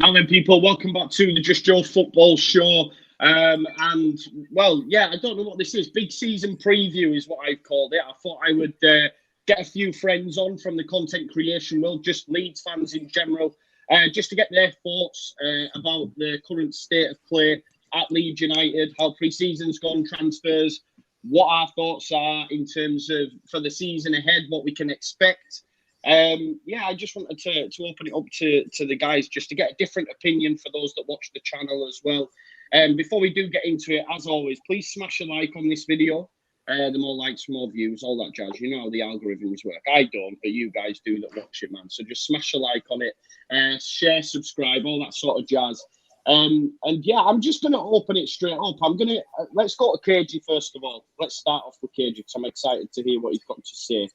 Now then, people, welcome back to the Justjoe Football Show. And, well, yeah, I don't know what this is. Big season preview is what I've called it. I thought I would get a few friends on from the content creation world, just Leeds fans in general, just to get their thoughts about the current state of play at Leeds United, how pre-season's gone, transfers, what our thoughts are in terms of for the season ahead, what we can expect. Yeah, I just wanted to open it up to the guys just to get a different opinion for those that watch the channel as well. Before we do get into it, as always, please smash a like on this video. The more likes, more views, all that jazz. You know how the algorithms work. I don't, but you guys do that watch it, man. So just smash a like on it, share, subscribe, all that sort of jazz. And yeah, I'm just going to open it straight up. Let's go to Kagey first of all. Let's start off with Kagey because I'm excited to hear what he's got to say.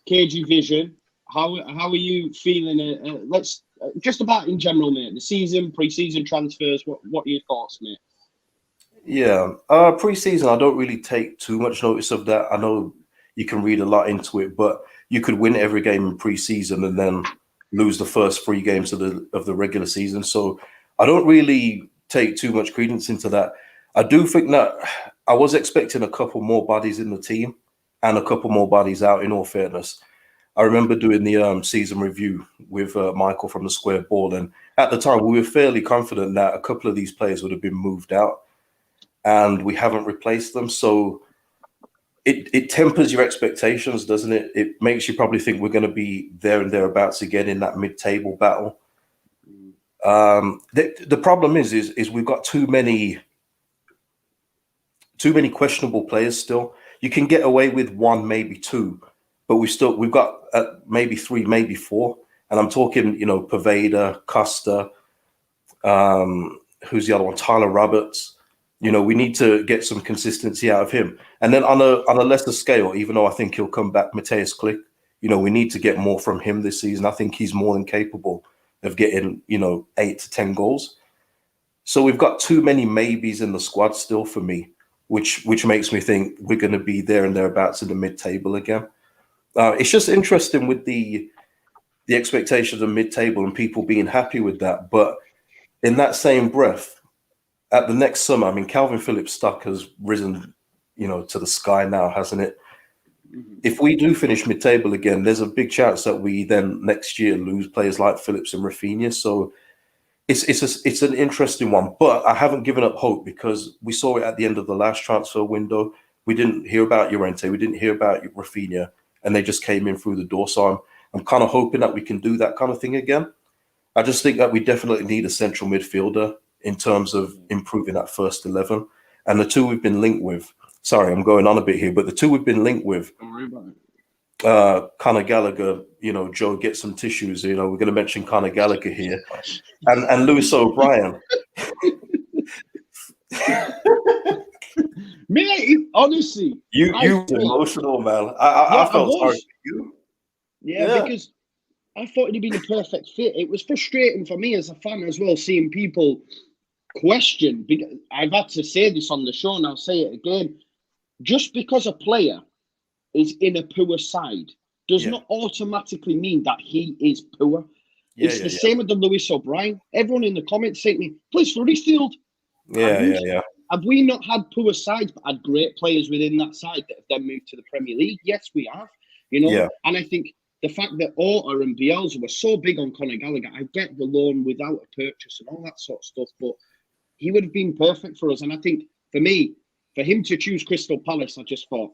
Kagey Vision, how are you feeling? Let's just about in general, mate. The season, pre-season transfers. What are your thoughts, mate? Yeah, pre-season, I don't really take too much notice of that. I know you can read a lot into it, but you could win every game in pre-season and then lose the first 3 games of the regular season. So I don't really take too much credence into that. I do think that I was expecting a couple more bodies in the team and a couple more bodies out, in all fairness. I remember doing the season review with Michael from the Square Ball, and at the time we were fairly confident that a couple of these players would have been moved out, and we haven't replaced them. So it tempers your expectations, doesn't it? It makes you probably think we're going to be there and thereabouts again in that mid-table battle. The problem is we've got too many questionable players still. You can get away with 1, maybe 2, but we've got maybe 3, maybe 4. And I'm talking, Pervader, Costa, who's the other one? Tyler Roberts. We need to get some consistency out of him. And then on a lesser scale, even though I think he'll come back, Mateus Klick, we need to get more from him this season. I think he's more than capable of getting, 8 to 10 goals. So we've got too many maybes in the squad still for me, which makes me think we're going to be there and thereabouts in the mid-table again. It's just interesting with the expectations of mid-table and people being happy with that. But in that same breath, at the next summer, I mean, Calvin Phillips' stock has risen, to the sky now, hasn't it? If we do finish mid-table again, there's a big chance that we then next year lose players like Phillips and Rafinha. So it's an interesting one, but I haven't given up hope because we saw it at the end of the last transfer window. We didn't hear about Llorente, we didn't hear about Rafinha, and they just came in through the door. So I'm kind of hoping that we can do that kind of thing again. I just think that we definitely need a central midfielder in terms of improving that first 11. And the 2 we've been linked with, sorry, I'm going on a bit here, but the 2 we've been linked with, Conor Gallagher, Joe, get some tissues, we're going to mention Conor Gallagher here, and Lewis O'Brien. Mate, honestly, you were emotional, man. I felt sorry for you. Yeah, because I thought he'd been a perfect fit. It was frustrating for me as a fan as well, seeing people question. I've had to say this on the show, and I'll say it again. Just because a player is in a poor side does not automatically mean that he is poor. It's the same with the Lewis O'Brien. Everyone in the comments saying me, please for Huddersfield. Have we not had poor sides but had great players within that side that have then moved to the Premier League? Yes, we have. And I think the fact that Orta and Bielsa were so big on Conor Gallagher, I get the loan without a purchase and all that sort of stuff, but he would have been perfect for us. And I think for me, for him to choose Crystal Palace, I just thought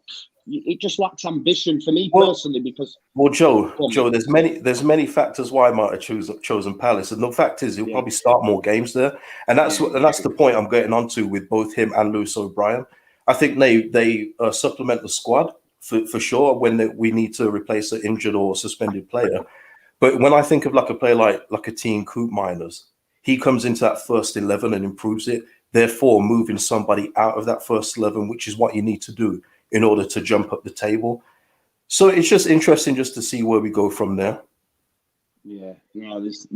it just lacks ambition for me personally. Because Joe, there's many factors why I might have chosen Palace, and the fact is he'll probably start more games there, and that's the point I'm getting onto with both him and Lewis O'Brien. I think they supplement the squad for sure when we need to replace an injured or suspended player. But when I think of like a player like a Team Coop Miners, he comes into that first 11 and improves it, therefore moving somebody out of that first 11, which is what you need to do in order to jump up the table. So it's just interesting just to see where we go from there. Yeah, there's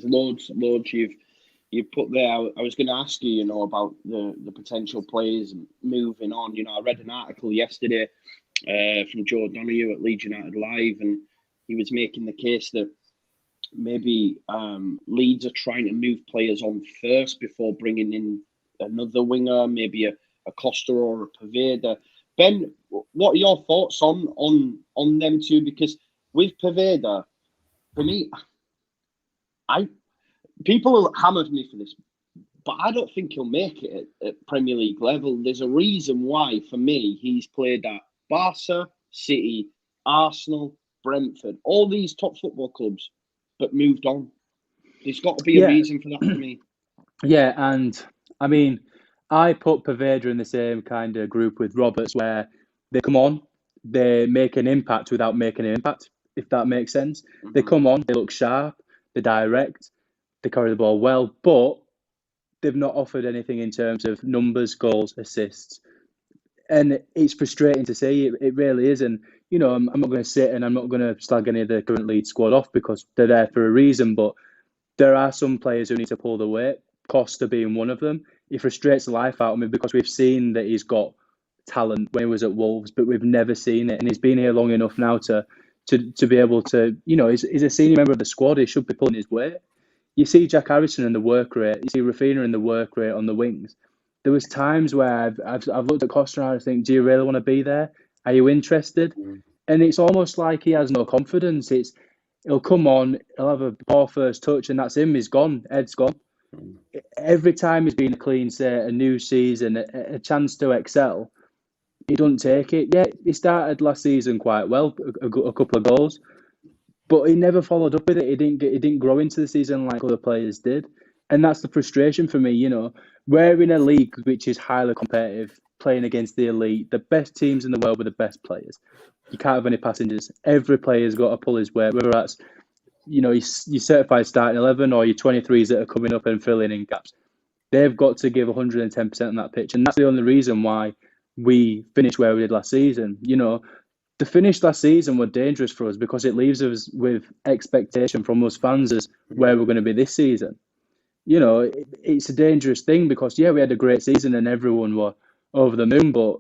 loads you've put there. I was going to ask you, about the potential players moving on. I read an article yesterday from Joe Donahue at Leeds United Live, and he was making the case that maybe Leeds are trying to move players on first before bringing in another winger, maybe a Costa or a Poveda. Ben, what are your thoughts on them two? Because with Poveda, for me, people hammered me for this, but I don't think he'll make it at Premier League level. There's a reason why, for me, he's played at Barca, City, Arsenal, Brentford, all these top football clubs, but moved on. There's got to be a reason for that for me. Yeah, and I mean, I put Poveda in the same kind of group with Roberts, where they come on, they make an impact without making an impact, if that makes sense. Mm-hmm. They come on, they look sharp, they're direct, they carry the ball well, but they've not offered anything in terms of numbers, goals, assists. And it's frustrating to see, it really is. And, you know, I'm not going to sit and I'm not going to slag any of the current Leeds squad off because they're there for a reason, but there are some players who need to pull the weight, Costa being one of them. He frustrates the life out of me because we've seen that he's got talent when he was at Wolves, but we've never seen it. And he's been here long enough now to be able to, you know, he's a senior member of the squad. He should be pulling his weight. You see Jack Harrison in the work rate. You see Rafinha in the work rate on the wings. There was times where I've looked at Costa and I think, do you really want to be there? Are you interested? And it's almost like he has no confidence. He'll come on, he'll have a poor first touch, and that's him. He's gone. Ed's gone. Every time he's been a clean set, a new season, a chance to excel, he doesn't take it. Yeah, he started last season quite well, a couple of goals, but he never followed up with it. He didn't grow into the season like other players did, and that's the frustration for me. You know, we're in a league which is highly competitive, playing against the elite, the best teams in the world with the best players. You can't have any passengers. Every player's got to pull his weight, whether that's, you know, your certified starting 11 or your 23s that are coming up and filling in gaps. They've got to give 110% on that pitch. And that's the only reason why we finished where we did last season. You know, the finish last season were dangerous for us because it leaves us with expectation from us fans as where we're going to be this season. You know, it's a dangerous thing because, yeah, we had a great season and everyone were over the moon, but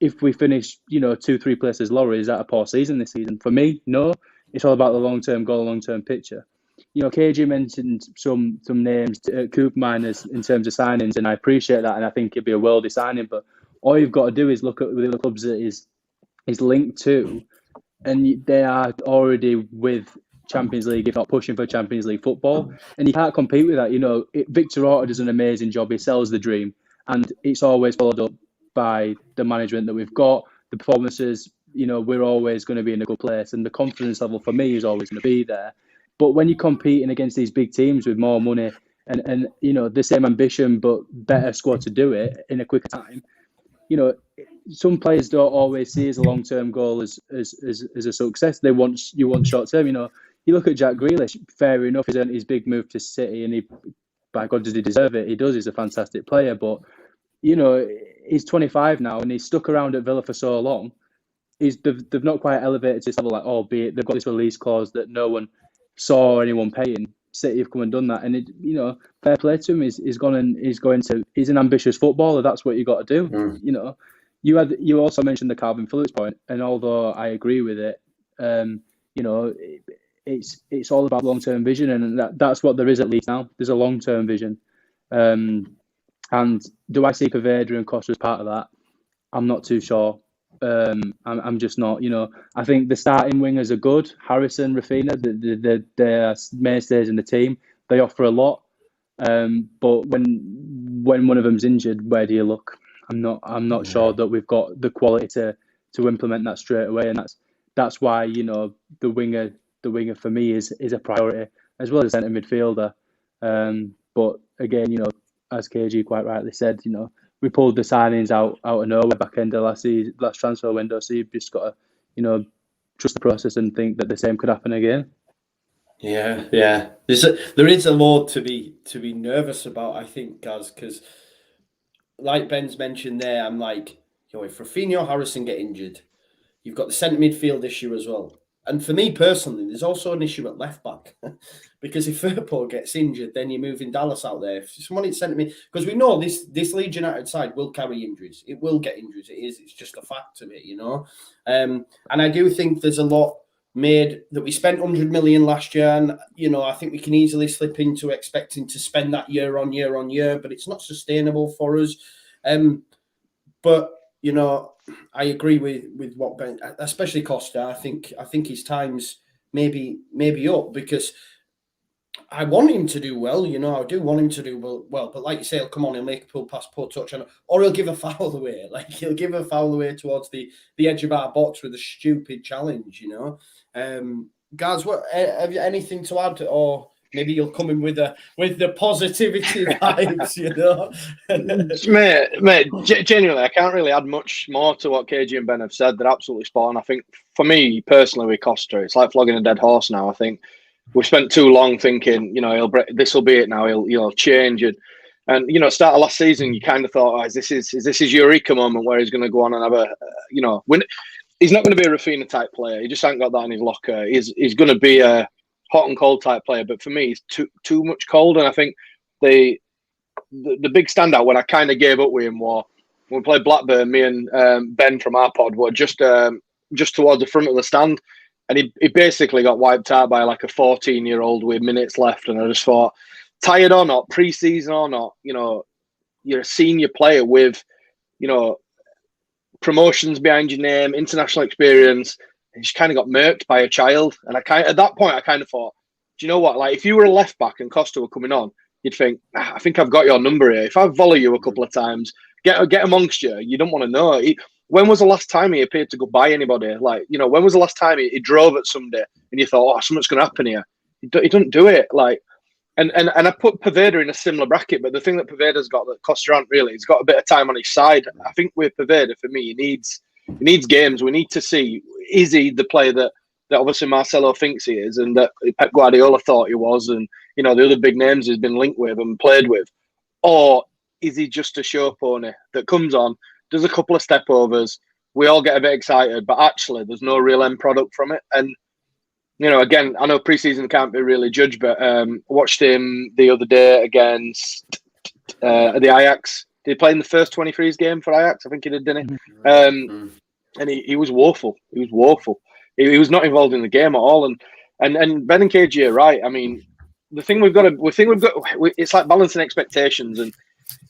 if we finish, you know, 2-3 places lower, is that a poor season this season? For me, no. It's all about the long-term goal, long-term picture. You know, Kagey mentioned some names, Coop miners in terms of signings, and I appreciate that, and I think it'd be a worldy signing. But all you've got to do is look at the other clubs that is linked to, and they are already with Champions League, if not pushing for Champions League football, and you can't compete with that. You know, Victor Orta does an amazing job. He sells the dream, and it's always followed up by the management that we've got, the performances. You know, we're always going to be in a good place, and the confidence level for me is always going to be there. But when you're competing against these big teams with more money and you know, the same ambition but better squad to do it in a quicker time, you know, some players don't always see as a long-term goal as a success. You want short-term. You know, you look at Jack Grealish. Fair enough, he's earned his big move to City, and by God, does he deserve it? He does. He's a fantastic player, but you know, he's 25 now, and he's stuck around at Villa for so long. They've not quite elevated to this level, like, albeit they've got this release clause that no one saw anyone paying. City have come and done that, and you know, fair play to him. He's an ambitious footballer. That's what you got to do. You know, you also mentioned the Calvin Phillips point, and although I agree with it, you know, it's all about long-term vision, and that's what there is at Leeds now. There's a long-term vision, and do I see Poveda and Costa as part of that? I'm not too sure. I'm just not, you know. I think the starting wingers are good. Harrison, Rafinha, they're mainstays in the team. They offer a lot, but when one of them's injured, where do you look? I'm not sure that we've got the quality to implement that straight away, and that's why, you know, the winger for me is a priority, as well as centre midfielder. But again, you know, as KG quite rightly said, you know, we pulled the signings out of nowhere back end of last transfer window. So you've just got to, you know, trust the process and think that the same could happen again. Yeah. There is a lot to be nervous about, I think, Gaz, because like Ben's mentioned there, I'm like, you know, if Rafinha or Harrison get injured, you've got the centre midfield issue as well. And for me personally, there's also an issue at left back because if Firpo gets injured, then you're moving Dallas out there. If someone is sent me, because we know this Leeds United side will carry injuries. It will get injuries. It's just a fact of it, you know. And I do think there's a lot we spent 100 million last year, and I think we can easily slip into expecting to spend that year on year, but it's not sustainable for us. But I agree with what Ben, especially Costa. I think his time's maybe up, because I want him to do well. I do want him to do well. But like you say, he'll come on, he'll make a pull pass, poor touch, or he'll give a foul away. Like, he'll give a foul away towards the edge of our box with a stupid challenge. Guys, have you anything to add, or maybe you'll come in with the positivity vibes? Mate, genuinely, I can't really add much more to what KG and Ben have said. They're absolutely spot on. I think for me personally, with Costa, it's like flogging a dead horse now. I think we've spent too long thinking, this will be it now. He'll change it. And start of last season, you kind of thought, is this his eureka moment where he's going to go on and have he's not going to be a Rafinha type player. He just ain't got that in his locker. He's going to be a hot and cold type player. But for me, he's too much cold. And I think the big standout when I kind of gave up with him was when we played Blackburn. Me and Ben from our pod were just towards the front of the stand. And he basically got wiped out by like a 14-year-old with minutes left. And I just thought, tired or not, pre-season or not, you're a senior player with, promotions behind your name, international experience, and you just kind of got murked by a child. And at that point, I kind of thought, do you know what? Like, if you were a left back and Costa were coming on, you'd think, I think I've got your number here. If I volley you a couple of times, get amongst you, you don't want to know. When was the last time he appeared to go by anybody? Like, when was the last time he drove at somebody and you thought, something's going to happen here? He doesn't do it. Like, and I put Poveda in a similar bracket, but the thing that Poveda's got that Costa aren't really, he's got a bit of time on his side. I think with Poveda, for me, he needs games. We need to see, is he the player that obviously Marcelo thinks he is, and that Pep Guardiola thought he was, and the other big names he's been linked with and played with, or is he just a show pony that comes on, does a couple of step overs, we all get a bit excited, but actually there's no real end product from it. And again, I know pre-season can't be really judged, but watched him the other day against the Ajax. Did he play in the first 23s game for Ajax? I think he did, didn't he? And he was woeful. He was woeful. He was not involved in the game at all. And Ben and KG are right. I mean, it's like balancing expectations, and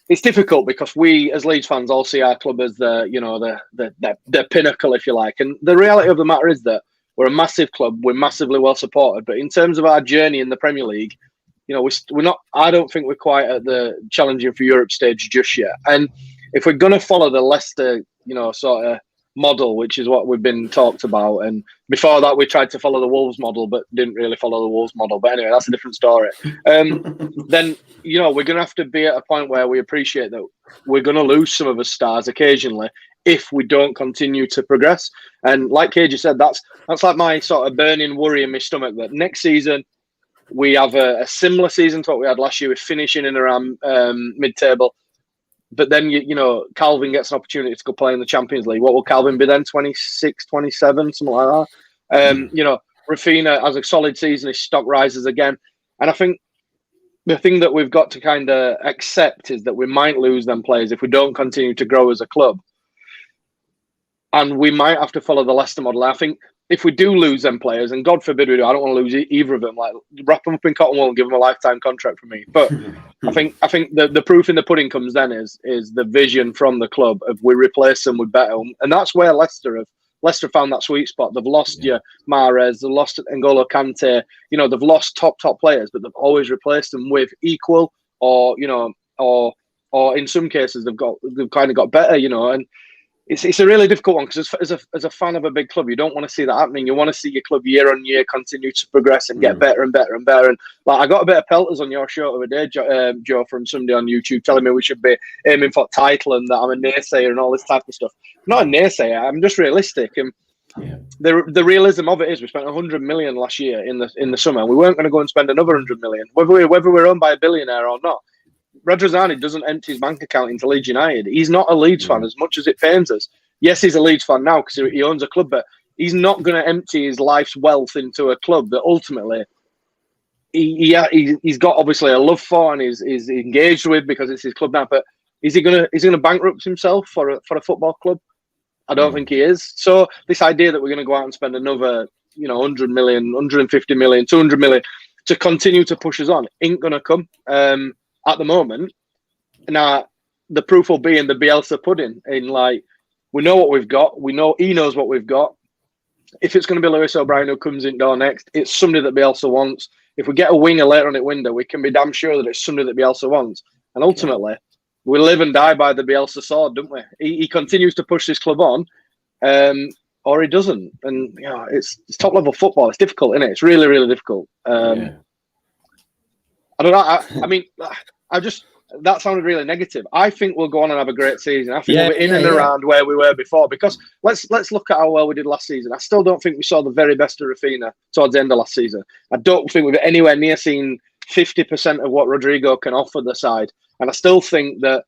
it's difficult because we as Leeds fans all see our club as the pinnacle, if you like. And the reality of the matter is that we're a massive club. We're massively well supported. But in terms of our journey in the Premier League, we're not. I don't think we're quite at the challenging for Europe stage just yet. And if we're going to follow the Leicester, sort of model, which is what we've been talked about, and before that we tried to follow the Wolves model, but didn't really follow the Wolves model. But anyway, that's a different story. Then we're going to have to be at a point where we appreciate that we're going to lose some of the stars occasionally if we don't continue to progress. And like KJ said, that's like my sort of burning worry in my stomach that next season we have a similar season to what we had last year with finishing in around mid-table. But then, Calvin gets an opportunity to go play in the Champions League. What will Calvin be then? 26, 27, something like that. Rafinha has a solid season. His stock rises again. And I think the thing that we've got to kind of accept is that we might lose them players if we don't continue to grow as a club. And we might have to follow the Leicester model. I think if we do lose them players, and God forbid we do, I don't want to lose either of them. Like, wrap them up in cotton wool and give them a lifetime contract for me. But I think the proof in the pudding comes then is the vision from the club of we replace them with better, and that's where Leicester found that sweet spot. They've lost Mahrez, they've lost N'Golo Kante. They've lost top players, but they've always replaced them with equal, or in some cases they've kind of got better. And it's a really difficult one because as a fan of a big club, you don't want to see that happening. You want to see your club year on year continue to progress and get better and better and better. And like, I got a bit of pelters on your show the other day, Joe, from somebody on YouTube telling me we should be aiming for title and that I'm a naysayer and all this type of stuff. I'm not a naysayer. I'm just realistic. And the realism of it is we spent 100 million last year in the summer. We weren't going to go and spend another 100 million, whether we're owned by a billionaire or not. Radrizzani doesn't empty his bank account into Leeds United. He's not a Leeds fan as much as it pains us. Yes, he's a Leeds fan now because he owns a club, but he's not going to empty his life's wealth into a club that ultimately he's got obviously a love for and is engaged with because it's his club now. But is he going to bankrupt himself for a football club? I don't think he is. So this idea that we're going to go out and spend another 100 million, 150 million, 200 million to continue to push us on ain't going to come at the moment. Now, the proof will be in the Bielsa pudding. We know what we've got. We know he knows what we've got. If it's going to be Lewis O'Brien who comes in door next, it's somebody that Bielsa wants. If we get a winger later on the window, we can be damn sure that it's somebody that Bielsa wants. And ultimately, we live and die by the Bielsa sword, don't we? He continues to push this club on, or he doesn't. And it's top level football. It's difficult, isn't it? It's really, really difficult. I don't know. I mean, that sounded really negative. I think we'll go on and have a great season. I think we'll be in and around where we were before. Because let's look at how well we did last season. I still don't think we saw the very best of Rafinha towards the end of last season. I don't think we've anywhere near seen 50% of what Rodrigo can offer the side. And I still think that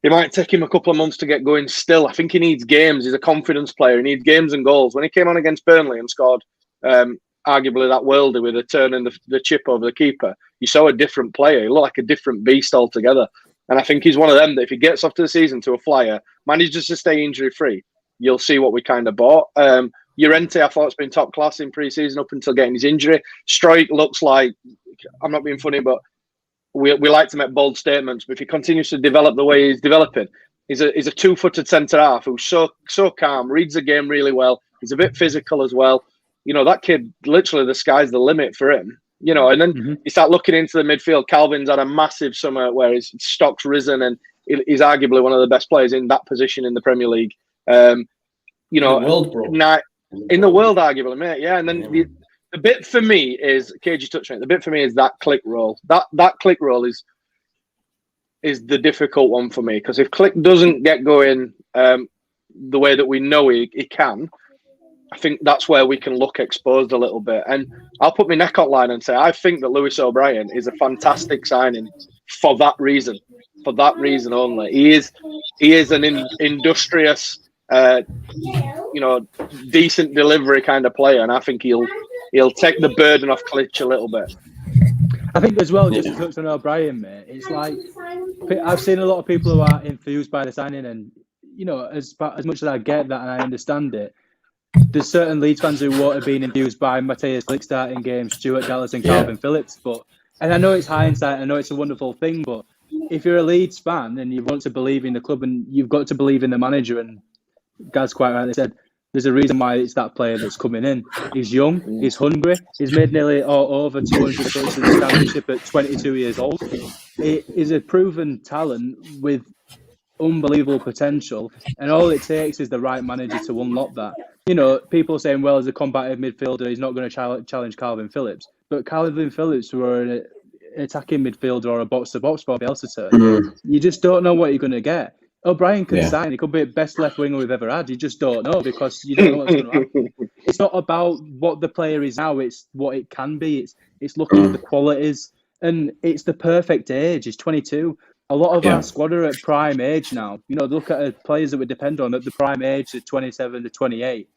it might take him a couple of months to get going still. I think he needs games. He's a confidence player. He needs games and goals. When he came on against Burnley and scored arguably that worldie with a turn in the chip over the keeper, you saw a different player. He looked like a different beast altogether. And I think he's one of them that if he gets off to the season to a flyer, manages to stay injury-free, you'll see what we kind of bought. Llorente, I thought, has been top class in pre-season up until getting his injury. Struijk looks like, I'm not being funny, but we like to make bold statements. But if he continues to develop the way he's developing, he's a two-footed centre-half who's so calm, reads the game really well. He's a bit physical as well. That kid, literally the sky's the limit for him. And then you start looking into the midfield. Calvin's had a massive summer where his stock's risen and he's arguably one of the best players in that position in the Premier League. In the world, bro. In the world, arguably, mate. Yeah, and then the bit for me is, Kagey touched on it, the bit for me is that click roll. That click roll is the difficult one for me, because if Click doesn't get going the way that we know he can, I think that's where we can look exposed a little bit. And I'll put my neck on line and say I think that Lewis O'Brien is a fantastic signing for that reason only. He is an industrious, decent delivery kind of player, and I think he'll take the burden off Klitsch a little bit. I think as well, just to touch on O'Brien, mate, it's like I've seen a lot of people who are enthused by the signing, and as much as I get that and I understand it, there's certain Leeds fans who won't have been enthused by Matthias Klick starting games, Stuart Dallas and Calvin Phillips. And I know it's hindsight, I know it's a wonderful thing, but if you're a Leeds fan and you want to believe in the club and you've got to believe in the manager, and Gaz quite rightly said, there's a reason why it's that player that's coming in. He's young, he's hungry, he's made nearly over 200 touches in the championship at 22 years old. He is a proven talent with unbelievable potential, and all it takes is the right manager to unlock that. People saying, well, as a combative midfielder, he's not going to challenge Calvin Phillips. But Calvin Phillips were an attacking midfielder or a box-to-box for Bielsa turn. You just don't know what you're going to get. O'Brien could sign. He could be the best left winger we've ever had. You just don't know, because you don't know what's going to happen. It's not about what the player is now. It's what it can be. It's looking at the qualities. And it's the perfect age. He's 22. A lot of our squad are at prime age now. Look at players that we depend on at the prime age of 27 to 28.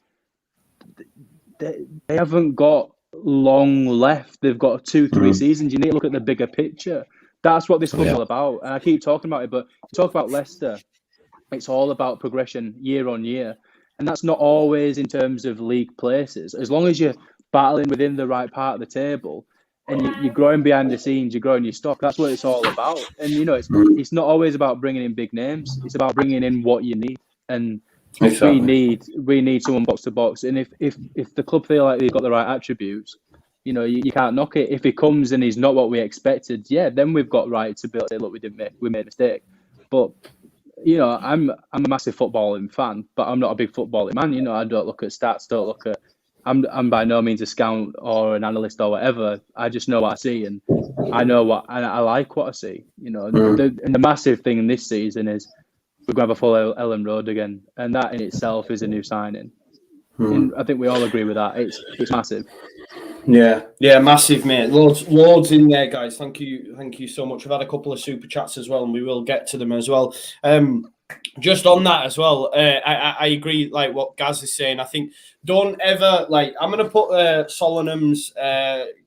They haven't got long left. They've got 2-3 seasons. You need to look at the bigger picture. That's what this club's all about. And I keep talking about it, but you talk about Leicester, it's all about progression year on year. And that's not always in terms of league places. As long as you're battling within the right part of the table and you're growing behind the scenes, you're growing your stock, that's what it's all about. And, it's not always about bringing in big names. It's about bringing in what you need. And we need someone box to box. And if the club feel like they've got the right attributes, you can't knock it. If he comes and he's not what we expected, then we've got right to be able to say, look, we made a mistake. But I'm a massive footballing fan, but I'm not a big footballing man. I don't look at stats. I'm by no means a scout or an analyst or whatever. I just know what I see, and I know and I like what I see. The massive thing in this season is we're going to have a full Ellen Road again, and that in itself is a new signing. And I think we all agree with that. It's massive. Yeah, massive, mate. Loads in there, guys. Thank you so much. We've had a couple of super chats as well, and we will get to them as well. Just on that as well, I agree, like what Gaz is saying. I think don't ever, I'm going to put Solanum's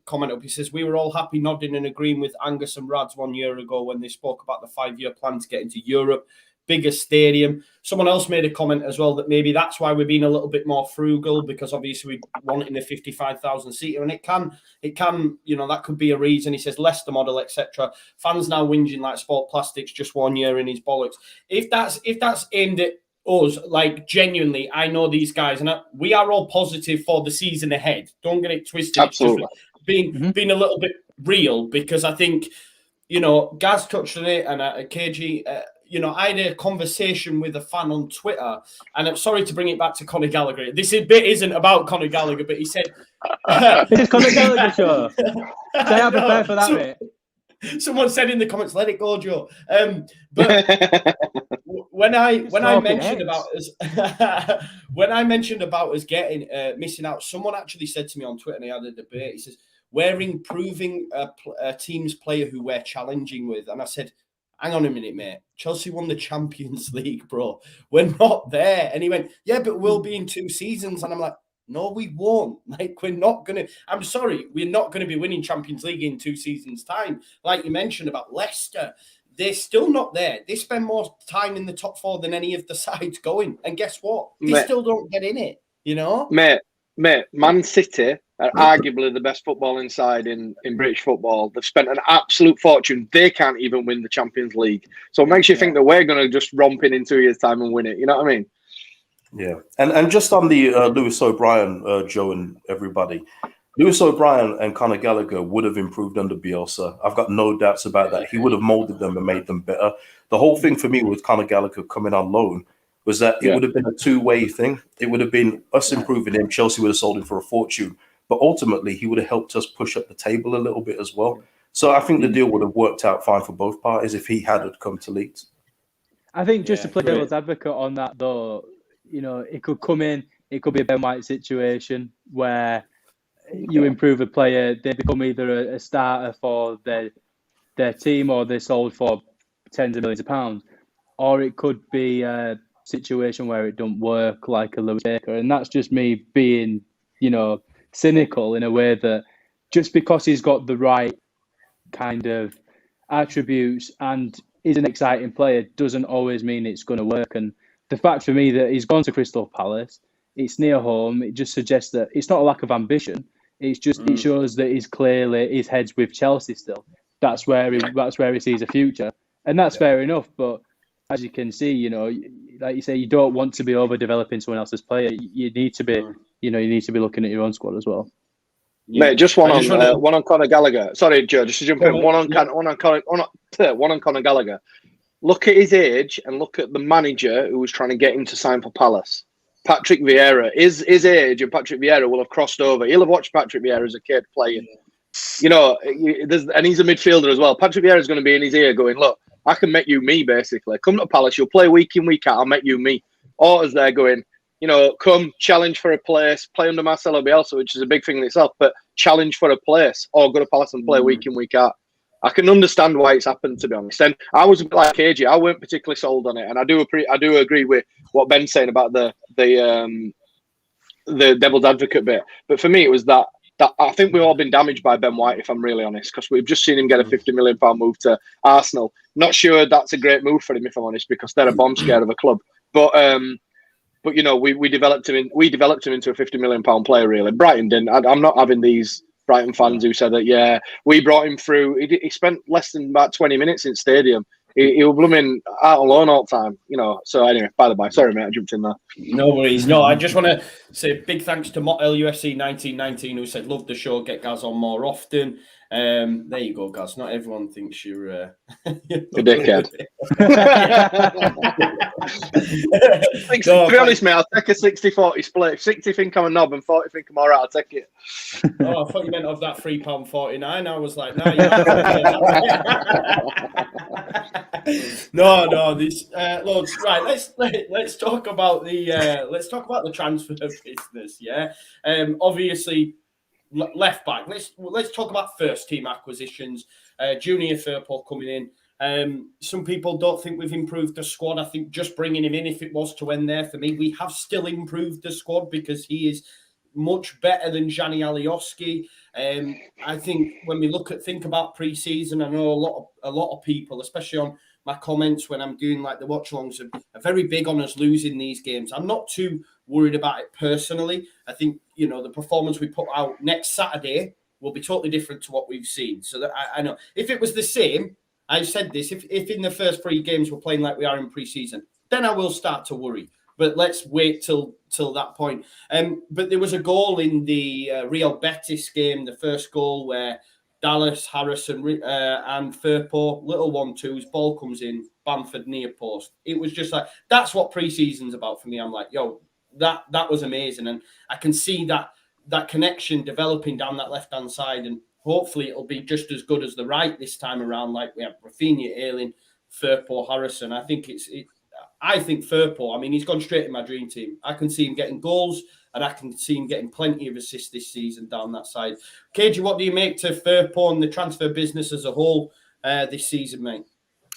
comment up. He says, we were all happy nodding and agreeing with Angus and Rads 1 year ago when they spoke about the 5-year plan to get into Europe. bigger stadium. Someone else made a comment as well that maybe that's why we're being a little bit more frugal, because obviously we're wanting a 55,000 seater, and it can, that could be a reason. He says Leicester model, etc. Fans now whinging like Sport Plastics just 1 year in his bollocks. If that's aimed at us, like genuinely, I know these guys, and we are all positive for the season ahead. Don't get it twisted. Absolutely. It's just being a little bit real, because I think, Gaz touched on it, and KG, I had a conversation with a fan on Twitter, and I'm sorry to bring it back to Conor Gallagher. This bit isn't about Conor Gallagher, but he said, "This is Conor Gallagher show." They are prepared for that bit. Someone said in the comments, "Let it go, Joe." But when I mentioned about us getting missing out, someone actually said to me on Twitter, and he had a debate. He says, "We're improving a team's player who we're challenging with," and I said, "Hang on a minute, mate. Chelsea won the Champions League, bro. We're not there." And he went, "Yeah, but we'll be in 2 seasons." And I'm like, "No, we won't. Like, we're not going to. I'm sorry, we're not going to be winning Champions League in 2 seasons' time." Like you mentioned about Leicester, they're still not there. They spend more time in the top 4 than any of the sides going. And guess what? They still don't get in it, Mate, Man City are arguably the best footballing side in British football. They've spent an absolute fortune. They can't even win the Champions League. So it makes you think that we're going to just romp in 2 years' time and win it. You know what I mean? Yeah. And just on the Lewis O'Brien, Joe and everybody, Lewis O'Brien and Conor Gallagher would have improved under Bielsa. I've got no doubts about that. He would have molded them and made them better. The whole thing for me with Conor Gallagher coming on loan was that it would have been a two-way thing. It would have been us improving him. Chelsea would have sold him for a fortune. But ultimately, he would have helped us push up the table a little bit as well. So I think the deal would have worked out fine for both parties if he had come to Leeds. I think just to play devil's advocate on that, though, it could come in, it could be a Ben White situation where you improve a player, they become either a starter for their team or they're sold for tens of millions of pounds. Or it could be a situation where it don't work, like a Lewis Baker. And that's just me being, cynical in a way that just because he's got the right kind of attributes and is an exciting player doesn't always mean it's going to work. And the fact for me that he's gone to Crystal Palace, it's near home, it just suggests that it's not a lack of ambition. It's just it shows that he's clearly his head's with Chelsea still. That's where he sees a future, and that's fair enough. But as you can see, like you say, you don't want to be overdeveloping someone else's player. You need to be, you need to be looking at your own squad as well. Mate, just one on Conor Gallagher. Sorry, Joe, just to jump in. One on Conor Gallagher. Look at his age and look at the manager who was trying to get him to sign for Palace. Patrick Vieira. His age and Patrick Vieira will have crossed over. He'll have watched Patrick Vieira as a kid playing. And he's a midfielder as well. Patrick Vieira is going to be in his ear going, "Look, I can make you me, basically. Come to Palace, you'll play week in, week out, I'll make you me." Orta's there going, come challenge for a place, play under Marcelo Bielsa, which is a big thing in itself, but challenge for a place or go to Palace and play week in, week out. I can understand why it's happened, to be honest. And I was a bit like KG. I weren't particularly sold on it, and I do agree with what Ben's saying about the devil's advocate bit. But for me, it was that I think we've all been damaged by Ben White, if I'm really honest, because we've just seen him get a £50 million move to Arsenal. Not sure that's a great move for him, if I'm honest, because they're a bomb scare of a club. But we developed him into a £50 million player. Really, Brighton didn't. I'm not having these Brighton fans who said that, we brought him through. He spent less than about 20 minutes in stadium. He was blooming out on loan all the time, So anyway, by the by, sorry, mate, I jumped in there. No worries. No, I just want to say big thanks to LUFC 1919 who said, "Love the show, get Gaz on more often." There you go, Gaz. Not everyone thinks you're a dickhead. To be honest, mate, I'll take a 60-40 split. 60 think I'm a knob and 40 think I'm all right, I'll take it. Oh, I thought you meant of that £3.49. I was like, no, you're not going to No, this look, right, let's talk about the transfer business, yeah. Obviously left back. Let's talk about first team acquisitions. Junior Firpo coming in. Some people don't think we've improved the squad. I think just bringing him in, if it was to end there, for me, we have still improved the squad because he is much better than Gianni Alioski. I think when we think about pre-season, I know a lot of people, especially on my comments when I'm doing like the watch-alongs are very big on us losing these games. I'm not too worried about it personally. I think, you know, the performance we put out next Saturday will be totally different to what we've seen. So that I know if it was the same, I said this, if in the first 3 games we're playing like we are in pre-season, then I will start to worry. But let's wait till that point. But there was a goal in the Real Betis game, the first goal where Dallas, Harrison, and Firpo, little 1-2s, ball comes in, Bamford near post. It was just like, that's what pre-season's about for me. I'm like, yo, that was amazing. And I can see that connection developing down that left-hand side. And hopefully it'll be just as good as the right this time around, like we have Rafinha, Ayling, Firpo, Harrison. I think I think Firpo, I mean, he's gone straight in my dream team. I can see him getting goals and I can see him getting plenty of assists this season down that side. Kagey, what do you make to Firpo and the transfer business as a whole this season, mate?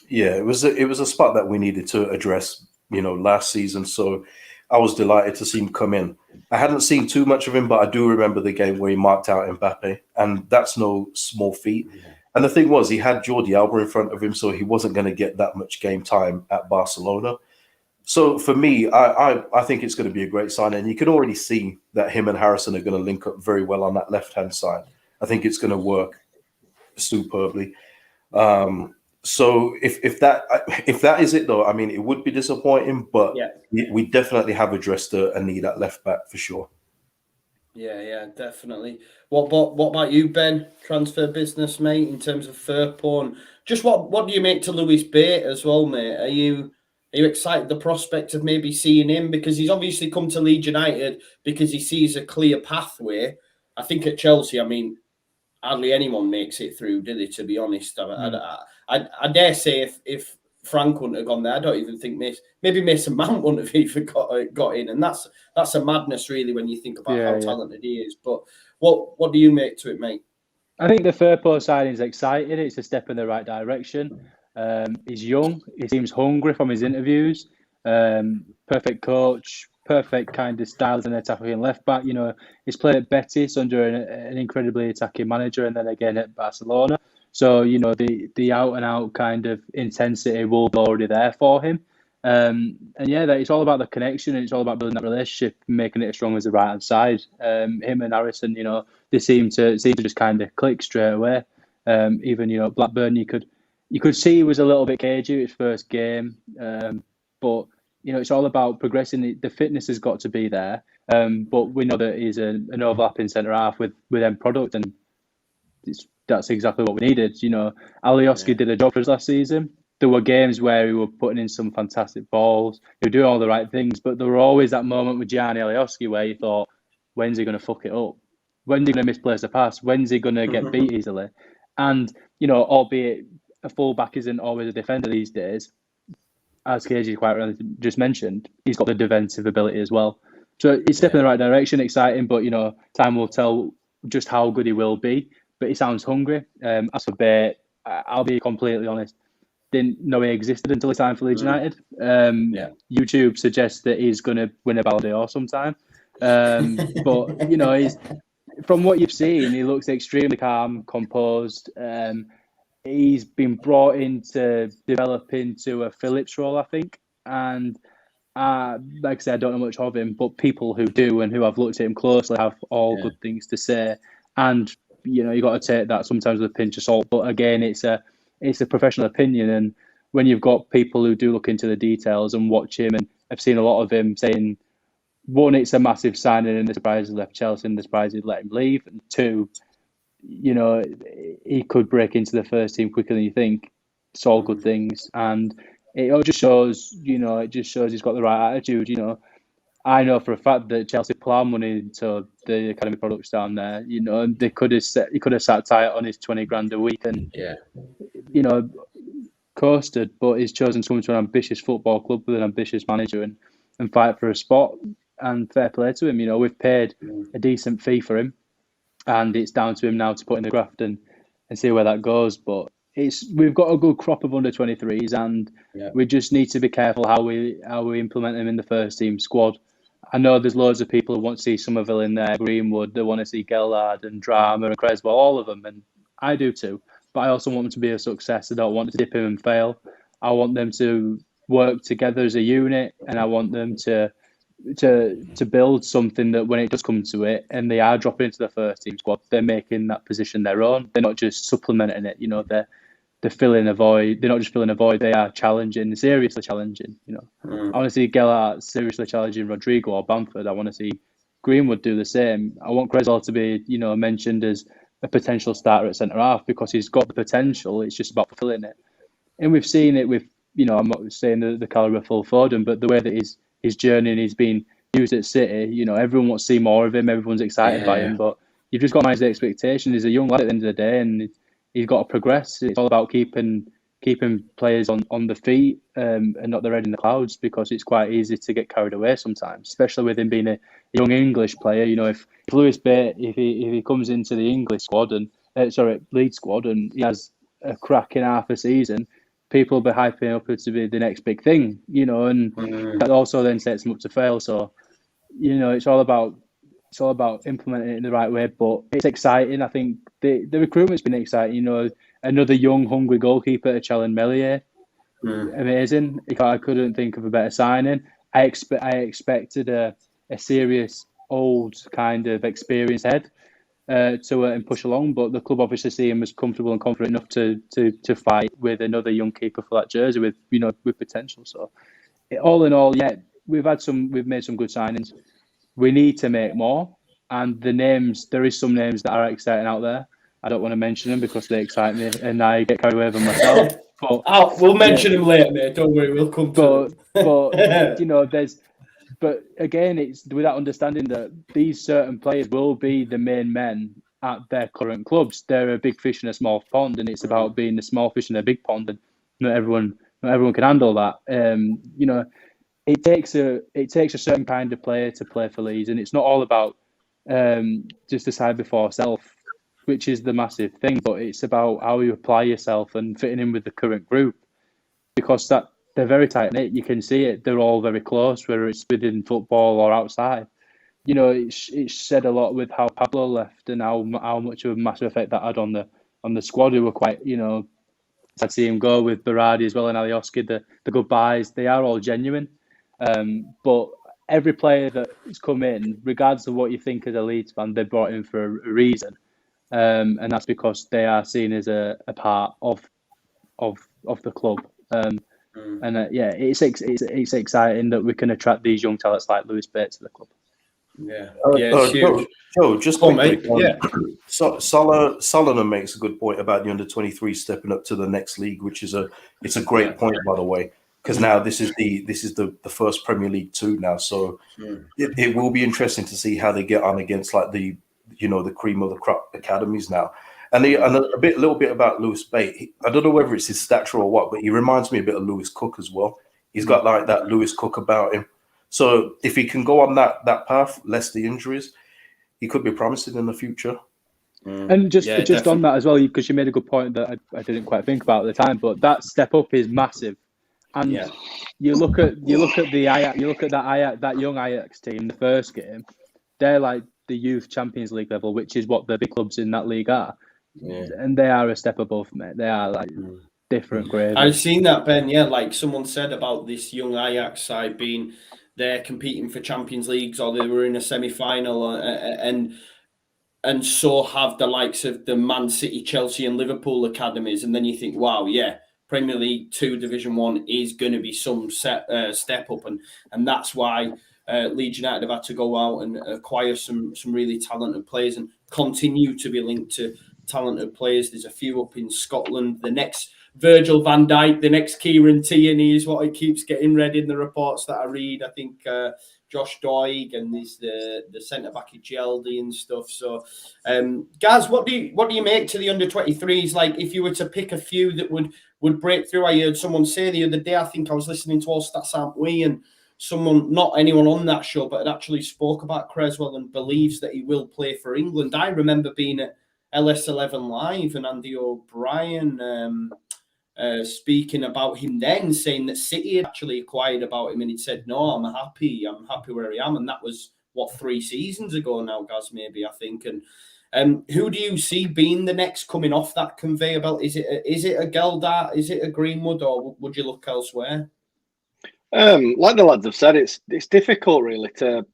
Yeah, it was a spot that we needed to address, you know, last season. So I was delighted to see him come in. I hadn't seen too much of him, but I do remember the game where he marked out Mbappe, and that's no small feat. Yeah. And the thing was, he had Jordi Alba in front of him, so he wasn't going to get that much game time at Barcelona. So for me, I think it's going to be a great sign, and you can already see that him and Harrison are going to link up very well on that left-hand side. I think it's going to work superbly. So if that is it, though, I mean, it would be disappointing, but we definitely have addressed a need at left back for sure. Yeah, definitely. What about you, Ben? Transfer business, mate, in terms of Firpo, and just what do you make to Lewis Bate as well, mate? Are you excited the prospect of maybe seeing him, because he's obviously come to Leeds United because he sees a clear pathway? I think at Chelsea, I mean, hardly anyone makes it through, do they? To be honest, I dare say if Frank wouldn't have gone there, I don't even think maybe Mason Mount wouldn't have even got in, and that's a madness really when you think about how talented he is. But what do you make to it, mate? I think the Firpo signing is exciting. It's a step in the right direction. He's young. He seems hungry from his interviews. Perfect coach. Perfect kind of style as an attacking left back. You know, he's played at Betis under an incredibly attacking manager, and then again at Barcelona. So, you know, the out and out kind of intensity will be already there for him. And yeah, it's all about the connection, and it's all about building that relationship, and making it as strong as the right hand side. Him and Harrison, you know, they seem to just kind of click straight away. Even, you know, Blackburn, you could see he was a little bit cagey his first game, but you know, it's all about progressing. The fitness has got to be there, but we know that he's an overlapping centre half with end product, and that's exactly what we needed. You know, Alioski did a job for us last season. There were games where we were putting in some fantastic balls. He was doing all the right things, but there were always that moment with Gianni Alioski where you thought, when's he going to fuck it up? When's he going to misplace a pass? When's he going to get beat easily? And, you know, albeit a fullback isn't always a defender these days, as Kagey quite rightly just mentioned, he's got the defensive ability as well. So it's stepping in the right direction, exciting, but, you know, time will tell just how good he will be. But he sounds hungry. As for Bate, I'll be completely honest, didn't know he existed until he signed for Leeds United. YouTube suggests that he's going to win a Ballon d'Or sometime. But, you know, from what you've seen, he looks extremely calm, composed. He's been brought in to develop into a Phillips role, I think. And like I said, I don't know much of him, but people who do and who have looked at him closely have all good things to say. And, you know, you got to take that sometimes with a pinch of salt. But again, it's a professional opinion. And when you've got people who do look into the details and watch him, and I've seen a lot of him saying, one, it's a massive signing and the surprise he left Chelsea and the surprise he'd let him leave. And two, you know, he could break into the first team quicker than you think. It's all good things. And it just shows, you know, he's got the right attitude. You know, I know for a fact that Chelsea plough money into the academy products down there, you know, and he could have sat tight on his 20 grand a week and, you know, coasted, but he's chosen to come to an ambitious football club with an ambitious manager and fight for a spot. And fair play to him. You know, we've paid a decent fee for him, and it's down to him now to put in the graft and see where that goes. But we've got a good crop of under 23s, and we just need to be careful how we implement them in the first team squad. I know there's loads of people who want to see Somerville in there, Greenwood, they want to see Gellard and Drama and Creswell, all of them, and I do too. But I also want them to be a success. I don't want to dip him and fail. I want them to work together as a unit, and I want them to build something that when it does come to it, and they are dropping into the first team squad, they're making that position their own. They're not just supplementing it. They're filling a void. They're not just filling a void. They are challenging, seriously challenging. I want to see Gellart seriously challenging Rodrigo or Bamford. I want to see Greenwood do the same. I want Creswell to be, mentioned as a potential starter at centre half because he's got the potential. It's just about fulfilling it. And we've seen it with, I'm not saying the calibre of Phil Foden, but the way that his journey and he's been used at City, everyone wants to see more of him. Everyone's excited by him, but you've just got to manage the expectation. He's a young lad at the end of the day, and he's got to progress. It's all about keeping players on the feet and not their head in the clouds, because it's quite easy to get carried away sometimes, especially with him being a young English player. If Lewis Bate, if he comes into the English squad Leeds squad, and he has a crack in half a season, people will be hyping up to be the next big thing, and that also then sets him up to fail. So, it's all about implementing it in the right way, but it's exciting. I think the recruitment's been exciting. Another young, hungry goalkeeper to challenge Meslier. Amazing. I couldn't think of a better signing. I expected a serious, old kind of experienced head to and push along, but the club obviously see him as comfortable and confident enough to fight with another young keeper for that jersey with potential. So, all in all, we've made some good signings. We need to make more, and there is some names that are exciting out there. I don't want to mention them because they excite me and I get carried away with myself. But we'll mention them later, mate. Don't worry, we'll come to them. But again, it's with that understanding that these certain players will be the main men at their current clubs. They're a big fish in a small pond, and it's about being the small fish in a big pond, and not everyone can handle that. It takes a certain kind of player to play for Leeds, and it's not all about just decide before self, which is the massive thing, but it's about how you apply yourself and fitting in with the current group, because they're very tight knit. You can see it; they're all very close, whether it's within football or outside. It's said a lot with how Pablo left and how much of a massive effect that had on the squad, who were quite sad to see him go, with Berardi as well and Alioski. The goodbyes, they are all genuine. But every player that's come in, regardless of what you think as a Leeds fan, they brought in for a reason, and that's because they are seen as a part of the club. It's exciting that we can attract these young talents like Lewis Bates to the club. Joe, just quickly, Solana makes a good point about the under-23 stepping up to the next league, which is it's a great point, by the way, because now this is the first Premier League 2 now, so it will be interesting to see how they get on against like the cream of the crop academies now. And a little bit about Lewis Bate. I don't know whether it's his stature or what, but he reminds me a bit of Lewis Cook as well. He's got like that Lewis Cook about him. So if he can go on that path, less the injuries, he could be promising in the future. And just on that as well, because you made a good point that I didn't quite think about at the time, but that step up is massive. And you look at that young Ajax team, the first game, they're like the youth Champions League level, which is what the big clubs in that league are. Yeah. And they are a step above, mate. They are like different grades. I've seen that, Ben. Yeah, like someone said about this young Ajax side being there competing for Champions Leagues, or they were in a semi-final, and so have the likes of the Man City, Chelsea, and Liverpool academies. And then you think, wow, yeah, Premier League 2, Division 1 is going to be some step up, and that's why Leeds United have had to go out and acquire some really talented players and continue to be linked to talented players. There's a few up in Scotland. The next Virgil van Dijk, the next Kieran Tierney is what it keeps getting read in the reports that I read. I think Justjoe, and there's the centre back Geldy and stuff. So, Gaz, what do you make to the under-23s? Like, if you were to pick a few that would break through. I heard someone say the other day, I think I was listening to All Stats Aren't We, and someone, not anyone on that show, but it actually spoke about Creswell and believes that he will play for England. I remember being at LS11 Live and Andy O'Brien speaking about him then, saying that City had actually acquired about him, and he said, no, I'm happy where I am. And that was, 3 seasons ago now, Gaz, maybe, I think. Who do you see being the next coming off that conveyor belt? Is it a Geldart? Is it a Greenwood, or would you look elsewhere? Like the lads have said, it's difficult really to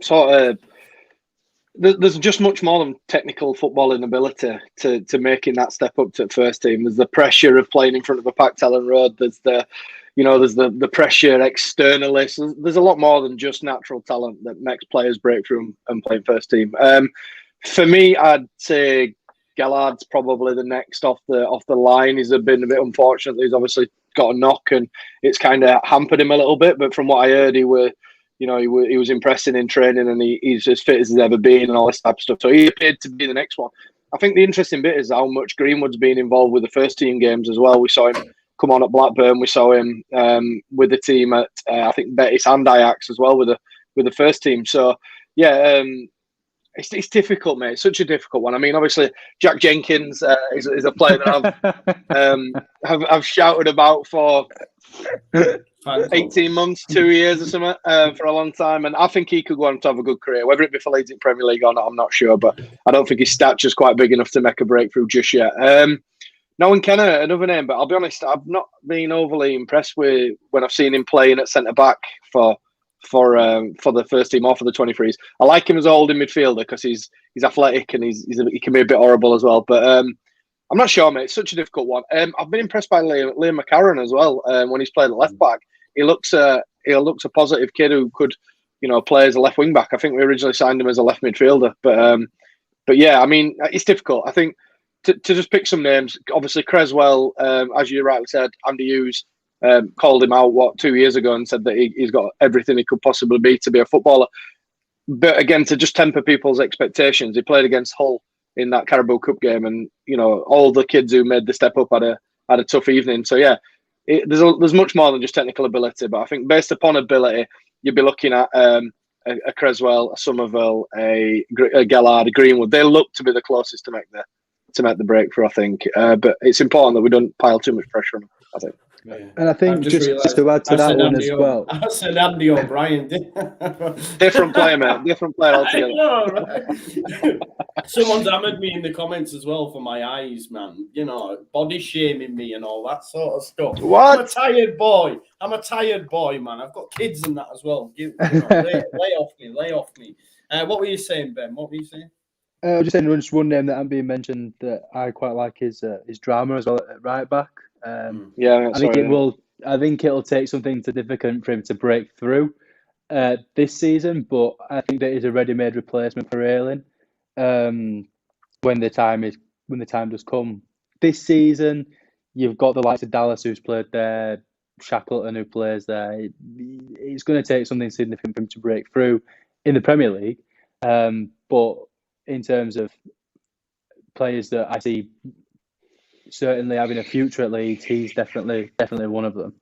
sort of. There's just much more than technical footballing ability to making that step up to the first team. There's the pressure of playing in front of a packed Ellen Road. There's the pressure externally. So there's a lot more than just natural talent that makes players break through and play first team. For me, I'd say Gallard's probably the next off the line. He's been a bit unfortunate. He's obviously got a knock and it's kind of hampered him a little bit. But from what I heard, he was impressing in training and he's as fit as he's ever been and all this type of stuff. So he appeared to be the next one. I think the interesting bit is how much Greenwood's been involved with the first team games as well. We saw him come on at Blackburn. We saw him with the team at I think Betis and Ajax as well with the first team. So yeah, it's difficult, mate. It's such a difficult one. I mean, obviously Jack Jenkins is a player that I've shouted about for 18 months, 2 years or something for a long time, and I think he could go on to have a good career. Whether it be for Leeds in Premier League or not, I'm not sure, but I don't think his stature's quite big enough to make a breakthrough just yet. Noah Kenner, another name, but I'll be honest, I've not been overly impressed with when I've seen him playing at centre back for the first team or for the 23s. I like him as a holding midfielder because he's athletic and he can be a bit horrible as well. But I'm not sure, mate. It's such a difficult one. I've been impressed by Liam McCarron as well when he's played at left back. He looks a positive kid who could, play as a left wing back. I think we originally signed him as a left midfielder, but yeah, I mean, it's difficult. I think to just pick some names. Obviously, Creswell, as you rightly said, Andy Hughes called him out 2 years ago and said that he's got everything he could possibly be to be a footballer. But again, to just temper people's expectations, he played against Hull in that Carabao Cup game, and all the kids who made the step up had a tough evening. So yeah, there's much more than just technical ability, but I think based upon ability, you'd be looking at a Creswell, a Somerville, a Gallard, a Greenwood. They look to be the closest to make the breakthrough, I think. But it's important that we don't pile too much pressure on them, I think. Yeah. And I think just to add to that one as well. I said Andy O'Brien. Different player, mate. Different player altogether. I know, right? Someone's hammered me in the comments as well for my eyes, man. Body shaming me and all that sort of stuff. What? I'm a tired boy, man. I've got kids and that as well. Lay off me. What were you saying, Ben? What were you saying? Just saying, just one name that I'm being mentioned that I quite like is Drama as well at right back. Yeah, I think it'll take something significant for him to break through this season, but I think that he's a ready-made replacement for Ayling when the time does come. This season, you've got the likes of Dallas who's played there, Shackleton who plays there. It's going to take something significant for him to break through in the Premier League, but in terms of players that I see certainly having a future at Leeds, he's definitely one of them.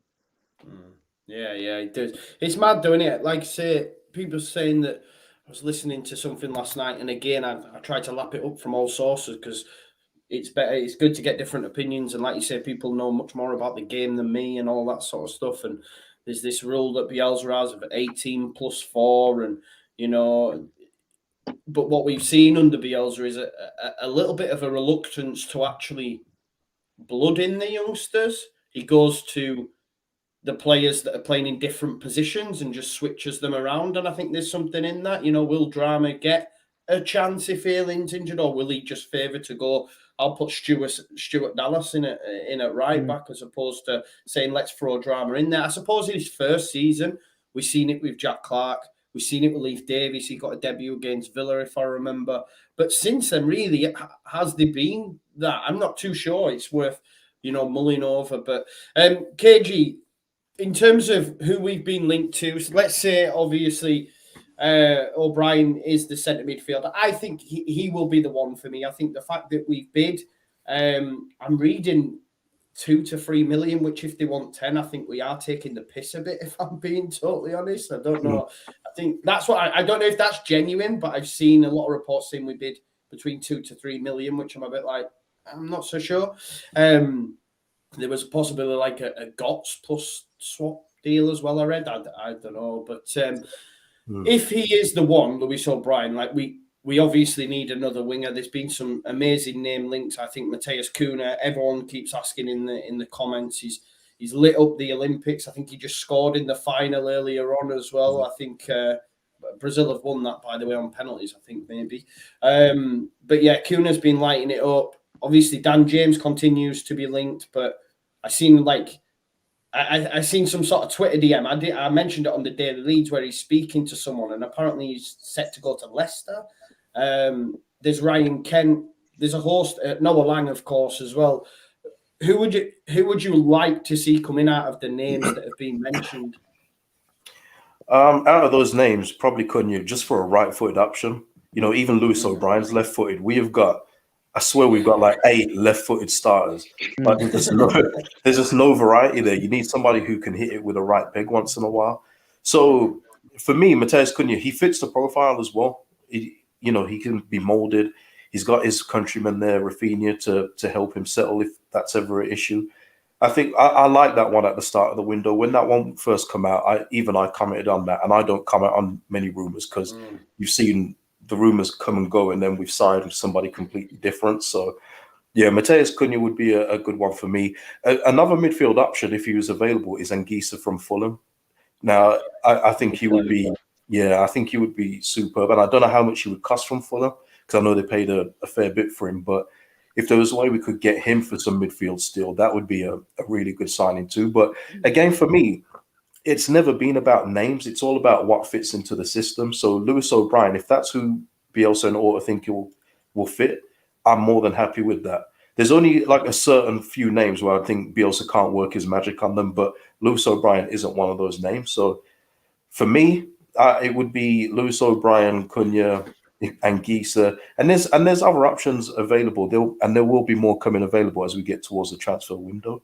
Yeah, he does. It's mad doing it. Like I say, people saying that I was listening to something last night, and again, I tried to lap it up from all sources because it's better. It's good to get different opinions, and like you say, people know much more about the game than me and all that sort of stuff. And there's this rule that Bielsa has of 18 plus 4, and but what we've seen under Bielsa is a little bit of a reluctance to actually blood in the youngsters. He goes to the players that are playing in different positions and just switches them around. And I think there's something in that. Will Drama get a chance if Ayling's injured, or will he just favour to go, I'll put Stuart Dallas in at right back, as opposed to saying, let's throw Drama in there. I suppose in his first season, we've seen it with Jack Clark. We've seen it with Leif Davis. He got a debut against Villa, if I remember. But since then, really, has there been that? I'm not too sure. It's worth, mulling over. But KG, in terms of who we've been linked to, so let's say, obviously, O'Brien is the centre midfielder. I think he will be the one for me. I think the fact that we've bid, I'm reading 2 to 3 million, which if they want 10, I think we are taking the piss a bit, if I'm being totally honest. I don't know. I think that's what I don't know if that's genuine, but I've seen a lot of reports saying we bid between 2 to 3 million, which I'm a bit like, I'm not so sure. There was a possibility like a GOTS plus swap deal as well, I read. I don't know. But if he is the one, Lewis O'Brien, like we obviously need another winger. There's been some amazing name links. I think Matthias Cunha. Everyone keeps asking in the comments. He's lit up the Olympics. I think he just scored in the final earlier on as well. I think Brazil have won that, by the way, on penalties. I think maybe. But yeah, Cunha's been lighting it up. Obviously, Dan James continues to be linked, but I seen some sort of Twitter DM. I mentioned it on the Daily Leeds where he's speaking to someone, and apparently he's set to go to Leicester. There's Ryan Kent. There's a host, Noah Lang, of course, as well. Who would you like to see coming out of the names that have been mentioned? Out of those names, probably Cunha, just for a right-footed option. Even Lewis O'Brien's left-footed. we've got like 8 left-footed starters. Like there's just no variety there. You need somebody who can hit it with a right peg once in a while. So for me, Matheus Cunha, he fits the profile as well. He can be molded. He's got his countryman there, Rafinha, to help him settle if that's ever an issue. I think I like that one at the start of the window. When that one first come out, I commented on that, and I don't comment on many rumors because you've seen the rumors come and go, and then we've signed with somebody completely different. So, yeah, Matheus Cunha would be a good one for me. Another midfield option, if he was available, is Anguissa from Fulham. Now, I think he would be, I think he would be superb. And I don't know how much he would cost from Fulham because I know they paid a fair bit for him. But if there was a way we could get him for some midfield still, that would be a really good signing too. But again, for me, it's never been about names. It's all about what fits into the system. So Lewis O'Brien, if that's who Bielsa and Orta think will fit, I'm more than happy with that. There's only like a certain few names where I think Bielsa can't work his magic on them, but Lewis O'Brien isn't one of those names. So for me, it would be Lewis O'Brien, Cunha, Anguissa, and there's other options available. There will be more coming available as we get towards the transfer window.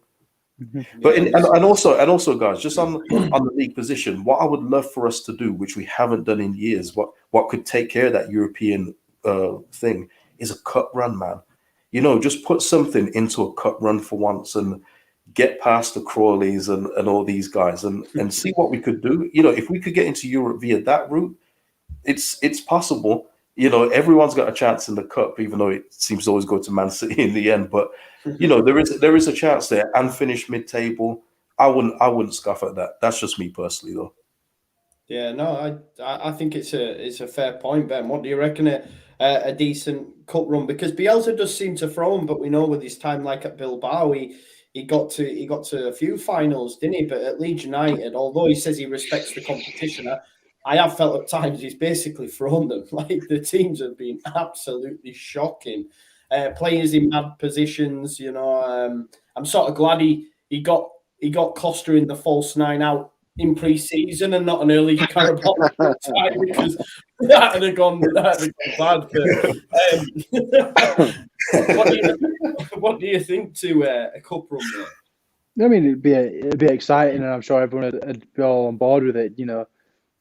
But and also, guys, just on the league position, what I would love for us to do, which we haven't done in years, what could take care of that European thing, is a cup run, man. Just put something into a cup run for once and get past the Crawleys and all these guys and see what we could do. If we could get into Europe via that route, it's possible. Everyone's got a chance in the cup, even though it seems to always go to Man City in the end. But there is a chance there and finish mid-table. I wouldn't scoff at that. That's just me personally, though. Yeah, no, I think it's a fair point, Ben. What do you reckon? A decent cup run, because Bielsa does seem to throw him, but we know with his time, like at Bilbao, he got to a few finals, didn't he? But at Leeds United, although he says he respects the competition, I have felt at times he's basically thrown them. Like the teams have been absolutely shocking. Players in mad positions, I'm sort of glad he got Costa in the false 9 out in pre-season and not an early Carabao tie, because that would have gone bad. What do you think to a cup run there? I mean, it'd be exciting, and I'm sure everyone would be all on board with it.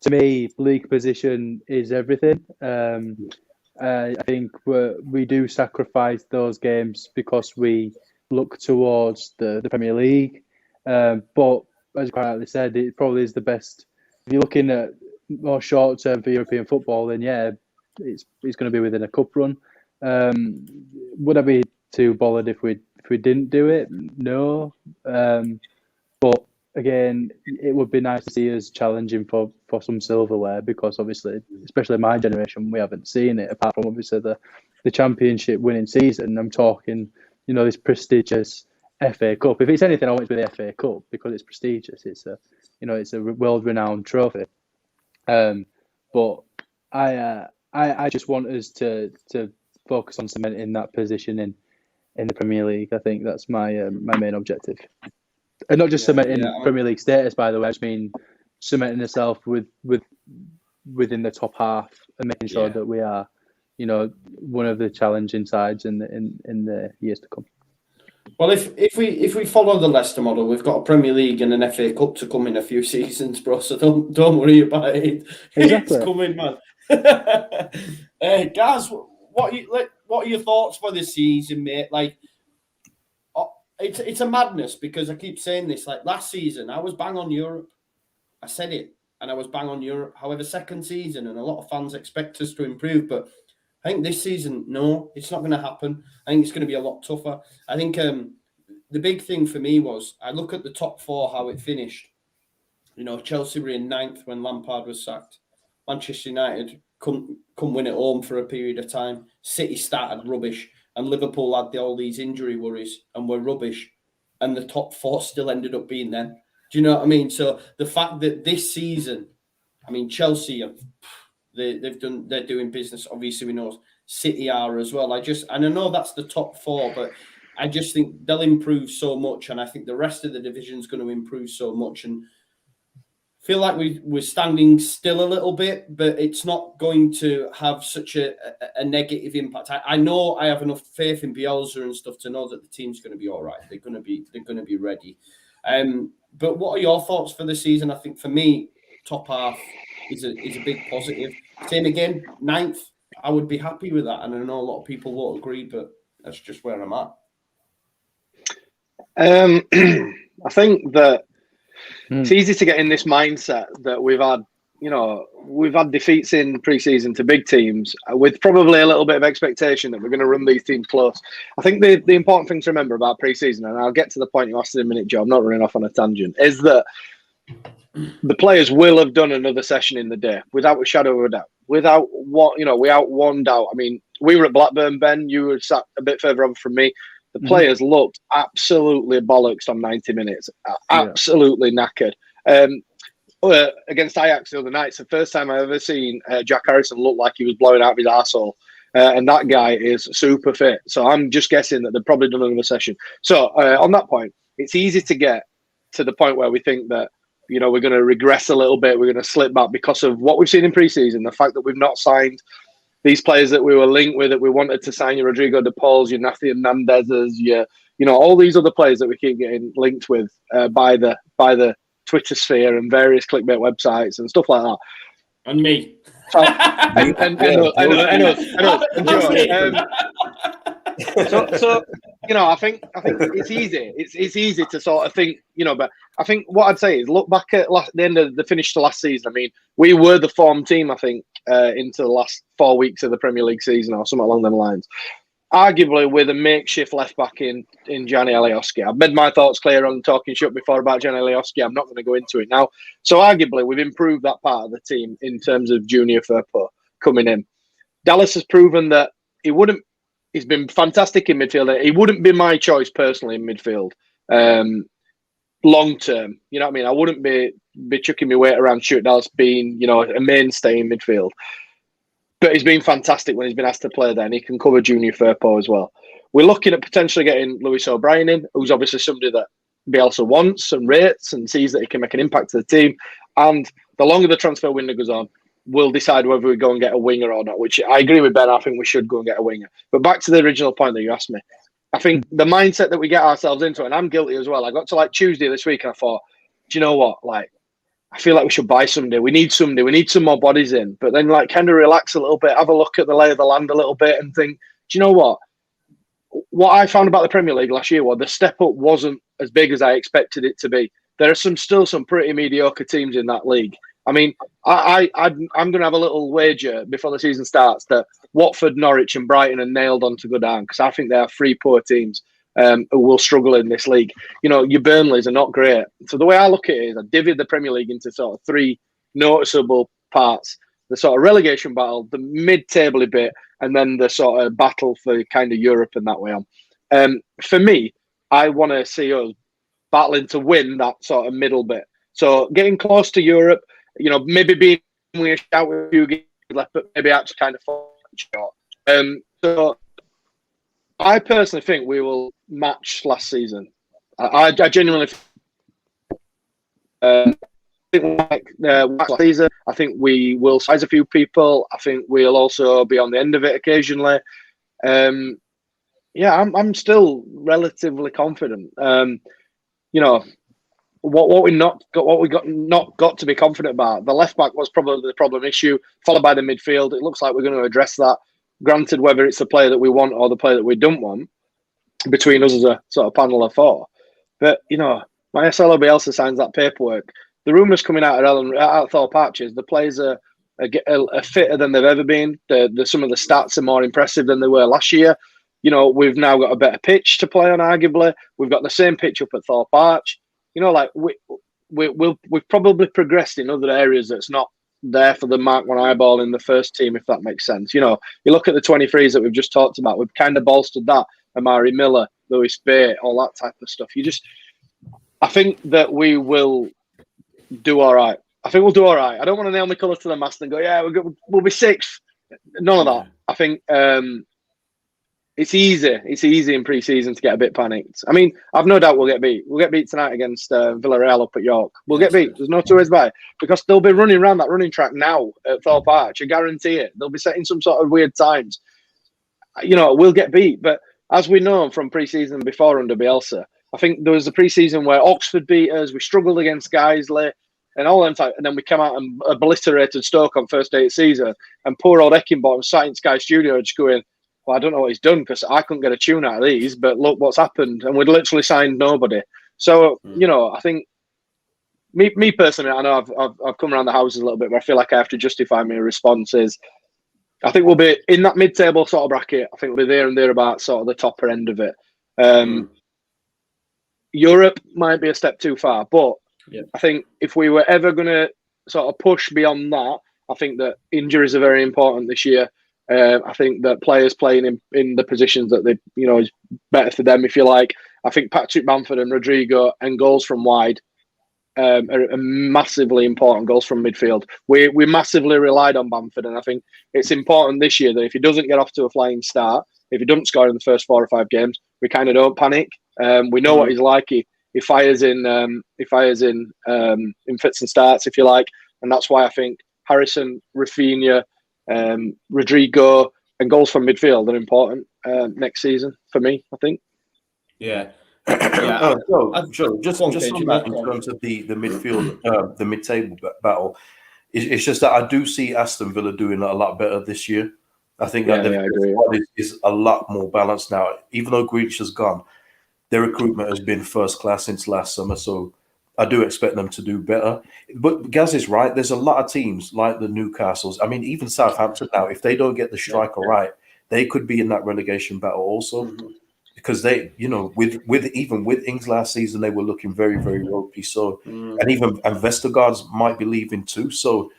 To me, league position is everything. I think we do sacrifice those games because we look towards the Premier League. But as you quite rightly said, it probably is the best. If you're looking at more short term for European football, then yeah, it's going to be within a cup run. Would I be too bothered if we didn't do it? No. But again, it would be nice to see us challenging for some silverware, because obviously, especially my generation, we haven't seen it apart from obviously the championship winning season. I'm talking, this prestigious FA Cup. If it's anything, I want it to be the FA Cup because it's prestigious. It's a world-renowned trophy. But I just want us to focus on cementing that position in the Premier League. I think that's my main objective. And not just cementing Premier League status, by the way. I just mean cementing ourselves within the top half and making sure that we are, one of the challenging sides in the years to come. Well, if we follow the Leicester model, we've got a Premier League and an FA Cup to come in a few seasons, bro. So don't worry about it. Exactly. It's coming, man. Guys, what are your thoughts for this season, mate? Like, it's a madness, because I keep saying this. Like last season, I was bang on Europe. I said it, and I was bang on Europe. However, second season, and a lot of fans expect us to improve, but I think this season, no, it's not going to happen. I think it's going to be a lot tougher. I think the big thing for me was I look at the top four, how it finished. Chelsea were in 9th when Lampard was sacked. Manchester United couldn't win at home for a period of time. City started rubbish, and Liverpool had all these injury worries and were rubbish. And the top four still ended up being them. Do you know what I mean? So the fact that this season, I mean, Chelsea, they're doing business. Obviously, we know City are as well. And I know that's the top four, but I just think they'll improve so much, and I think the rest of the division's going to improve so much. And feel like we're standing still a little bit, but it's not going to have such a negative impact. I know I have enough faith in Bielsa and stuff to know that the team's going to be all right. They're going to be ready. But what are your thoughts for the season? I think for me, top half is a big positive. Same again, 9th. I would be happy with that, and I know a lot of people won't agree, but that's just where I'm at. I think that it's easy to get in this mindset that we've had defeats in pre-season to big teams with probably a little bit of expectation that we're going to run these teams close. I think the important thing to remember about pre-season, and I'll get to the point you asked in a minute, Joe, I'm not running off on a tangent, is that the players will have done another session in the day without a shadow of a doubt. Without one doubt. I mean, we were at Blackburn, Ben. You were sat a bit further over from me. The players looked absolutely bollocks on 90 minutes. Absolutely knackered. Against Ajax the other night, it's the first time I've ever seen Jack Harrison look like he was blowing out of his arsehole. And that guy is super fit. So I'm just guessing that they've probably done another session. So on that point, it's easy to get to the point where we think that, we're going to regress a little bit. We're going to slip back because of what we've seen in pre-season. The fact that we've not signed these players that we were linked with, that we wanted to sign, your Rodrigo de Pauls, your Nathi Hernandez's, all these other players that we keep getting linked with by the Twitter sphere and various clickbait websites and stuff like that. And me. I think it's easy. It's easy to sort of think, but I think what I'd say is look back at the end of the finish to last season. I mean, we were the form team, I think, into the last 4 weeks of the Premier League season or something along them lines. Arguably with a makeshift left back in Gianni Alioski. I've made my thoughts clear on Talking Shutt before about Gianni Alioski. I'm not going to go into it now. So arguably we've improved that part of the team in terms of Junior Firpo coming in. Dallas has proven that he's been fantastic in midfield. He wouldn't be my choice personally in midfield long term. You know what I mean? I wouldn't be chucking my weight around Shutt Dallas being, a mainstay in midfield. But he's been fantastic when he's been asked to play there, and he can cover Junior Firpo as well. We're looking at potentially getting Lewis O'Brien in, who's obviously somebody that Bielsa wants and rates and sees that he can make an impact to the team. And the longer the transfer window goes on, we'll decide whether we go and get a winger or not, which I agree with Ben. I think we should go and get a winger. But back to the original point that you asked me, I think the mindset that we get ourselves into, and I'm guilty as well. I got to Tuesday this week and I thought, do you know what? I feel like we should buy somebody. We need somebody. We need some more bodies in. But then kind of relax a little bit, have a look at the lay of the land a little bit and think, do you know what? What I found about the Premier League last year was the step up wasn't as big as I expected it to be. There are still some pretty mediocre teams in that league. I mean, I'm going to have a little wager before the season starts that Watford, Norwich and Brighton are nailed on to go down because I think they are three poor teams who will struggle in this league. Your Burnleys are not great. So the way I look at it is I divvied the Premier League into sort of three noticeable parts. The sort of relegation battle, the mid-table bit, and then the sort of battle for kind of Europe and that way on. For me, I want to see us battling to win that sort of middle bit. So getting close to Europe, maybe being a shout with a few games left, but maybe actually kind of falling short. So I personally think we will match last season. I genuinely think last season. I think we will size a few people. I think we'll also be on the end of it occasionally. I'm still relatively confident. What we not got to be confident about. The left back was probably the problem issue, followed by the midfield. It looks like we're going to address that. Granted, whether it's the player that we want or the player that we don't want, between us as a sort of panel of four. But Marcelo Bielsa signs that paperwork. The rumours coming out of Thorpe Arches, the players are are fitter than they've ever been. Some of the stats are more impressive than they were last year. You know, we've now got a better pitch to play on, arguably. We've got the same pitch up at Thorpe Arch. You know, like we've probably progressed in other areas that's not there for the Mark 1 eyeball in the first team, if that makes sense. You know, you look at the 23s that we've just talked about, we've kind of bolstered that. Amari Miller, Lewis Bate, all that type of stuff. I think that we will do all right. I think we'll do all right. I don't want to nail my colours to the mast and go, yeah, we'll be sixth. None of that. I think it's easy. It's easy in pre-season to get a bit panicked. I mean, I've no doubt we'll get beat. We'll get beat tonight against Villarreal up at York. We'll get beat. There's no two ways about it. Because they'll be running around that running track now at Thorpe Arch. I guarantee it. They'll be setting some sort of weird times. You know, we'll get beat. But as we know from pre-season before under Bielsa, I think there was a pre-season where Oxford beat us. We struggled against Guiseley and all them type. And then we came out and obliterated Stoke on first day of season. And poor old Eckenbottom sat in Sky Studio just going, well, I don't know what he's done because I couldn't get a tune out of these, but look what's happened. And we'd literally signed nobody. So, you know, I think me personally, I know I've come around the houses a little bit, but I feel like I have to justify my responses. I think we'll be in that mid-table sort of bracket. I think we'll be there and thereabouts, sort of the topper end of it. Europe might be a step too far, but I think if we were ever going to sort of push beyond that, I think that injuries are very important this year. I think that players playing in the positions that they, you know, is better for them, if you like. I think Patrick Bamford and Rodrigo and goals from wide are massively important. Goals from midfield. We massively relied on Bamford, and I think it's important this year that if he doesn't get off to a flying start, if he doesn't score in the first 4 or 5 games, we kind of don't panic. We know what he's like. He fires in fits and starts, if you like, and that's why I think Harrison, Rafinha, Rodrigo and goals from midfield are important next season for me, I think. Joe, just on that in terms of the midfield, the mid-table battle, it's just that I do see Aston Villa doing a lot better this year. I think that the squad is a lot more balanced now. Even though Grealish has gone, their recruitment has been first class since last summer, so I do expect them to do better. But Gaz is right. There's a lot of teams like the Newcastles. I mean, even Southampton now, if they don't get the striker right, they could be in that relegation battle also. Because they, you know, with Ings last season, they were looking very, very ropey. So, and even Vestergaard's might be leaving too. So,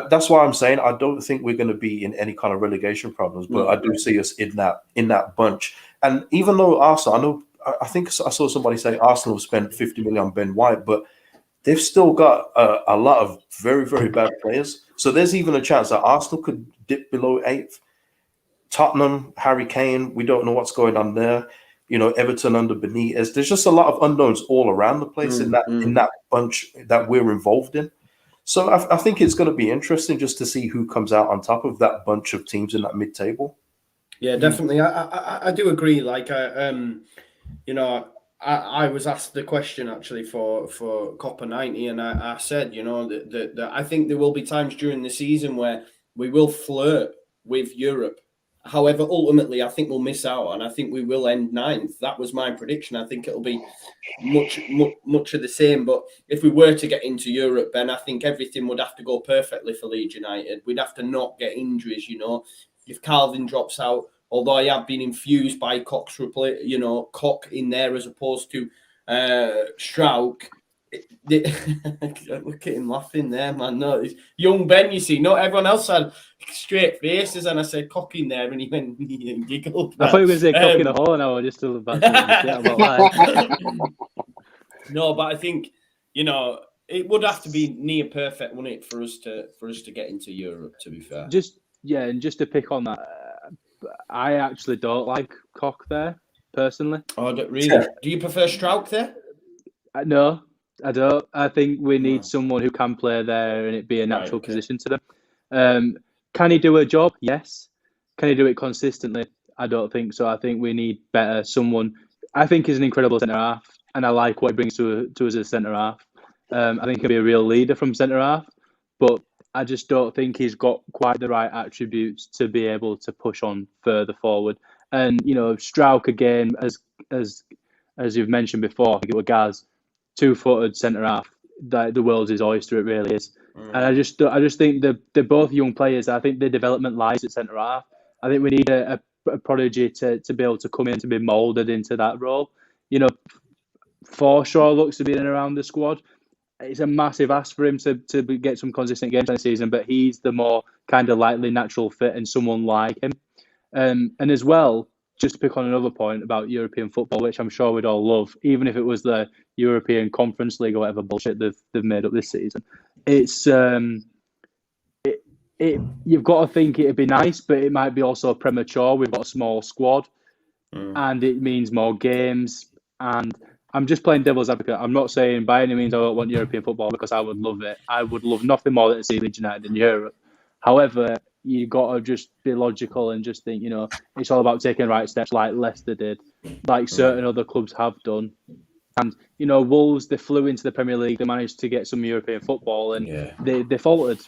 that's why I'm saying I don't think we're going to be in any kind of relegation problems. But I do see us in that bunch. And even though Arsenal, I think I saw somebody say Arsenal spent 50 million on Ben White, but they've still got a lot of very, very bad players. So there's even a chance that Arsenal could dip below 8th. Tottenham, Harry Kane, we don't know what's going on there. You know, Everton under Benitez. There's just a lot of unknowns all around the place in that bunch that we're involved in. So I think it's going to be interesting just to see who comes out on top of that bunch of teams in that mid-table. Yeah, definitely. I do agree. Like, you know, I was asked the question actually for Copper 90, and I said, you know, that I think there will be times during the season where we will flirt with Europe. However, ultimately, I think we'll miss out, and I think we will end 9th. That was my prediction. I think it'll be much of the same. But if we were to get into Europe, Ben, I think everything would have to go perfectly for Leeds United. We'd have to not get injuries, you know. If Calvin drops out, although I have been infused by Cox in there as opposed to Strauch. Look at him laughing there, man. No, young Ben, you see, not everyone else had straight faces, and I said cock in there, and he went and giggled. I thought you were going to say cock in a hole, and I was just still about to about that. No, but I think, you know, it would have to be near perfect, wouldn't it, for us to get into Europe, to be fair. And just to pick on that, I actually don't like Cock there, personally. Oh, really? Do you prefer Strauch there? No, I don't. I think we need someone who can play there and it be a natural position to them. Can he do a job? Yes. Can he do it consistently? I don't think so. I think we need better someone. I think he's an incredible centre-half, and I like what he brings to us as a centre-half. I think he'll be a real leader from centre-half, but I just don't think he's got quite the right attributes to be able to push on further forward. And, you know, Strauch, again, as you've mentioned before, I think it was Gaz, 2-footed centre-half, the world's his oyster, it really is. And I just think they're both young players. I think their development lies at centre half. I think we need a prodigy to be able to come in to be moulded into that role. You know, Forshaw looks to be in and around the squad. It's a massive ask for him to get some consistent games this season, but he's the more kind of likely natural fit and someone like him. And as well, just to pick on another point about European football, which I'm sure we'd all love, even if it was the European Conference League or whatever bullshit they've made up this season, it's you've got to think it'd be nice, but it might be also premature. We've got a small squad, and it means more games. And I'm just playing devil's advocate. I'm not saying by any means I don't want European football, because I would love it. I would love nothing more than to see Leeds United in Europe. However, you got to just be logical and just think, it's all about taking the right steps, like Leicester did, like certain other clubs have done. And, Wolves, they flew into the Premier League. They managed to get some European football, and they faltered.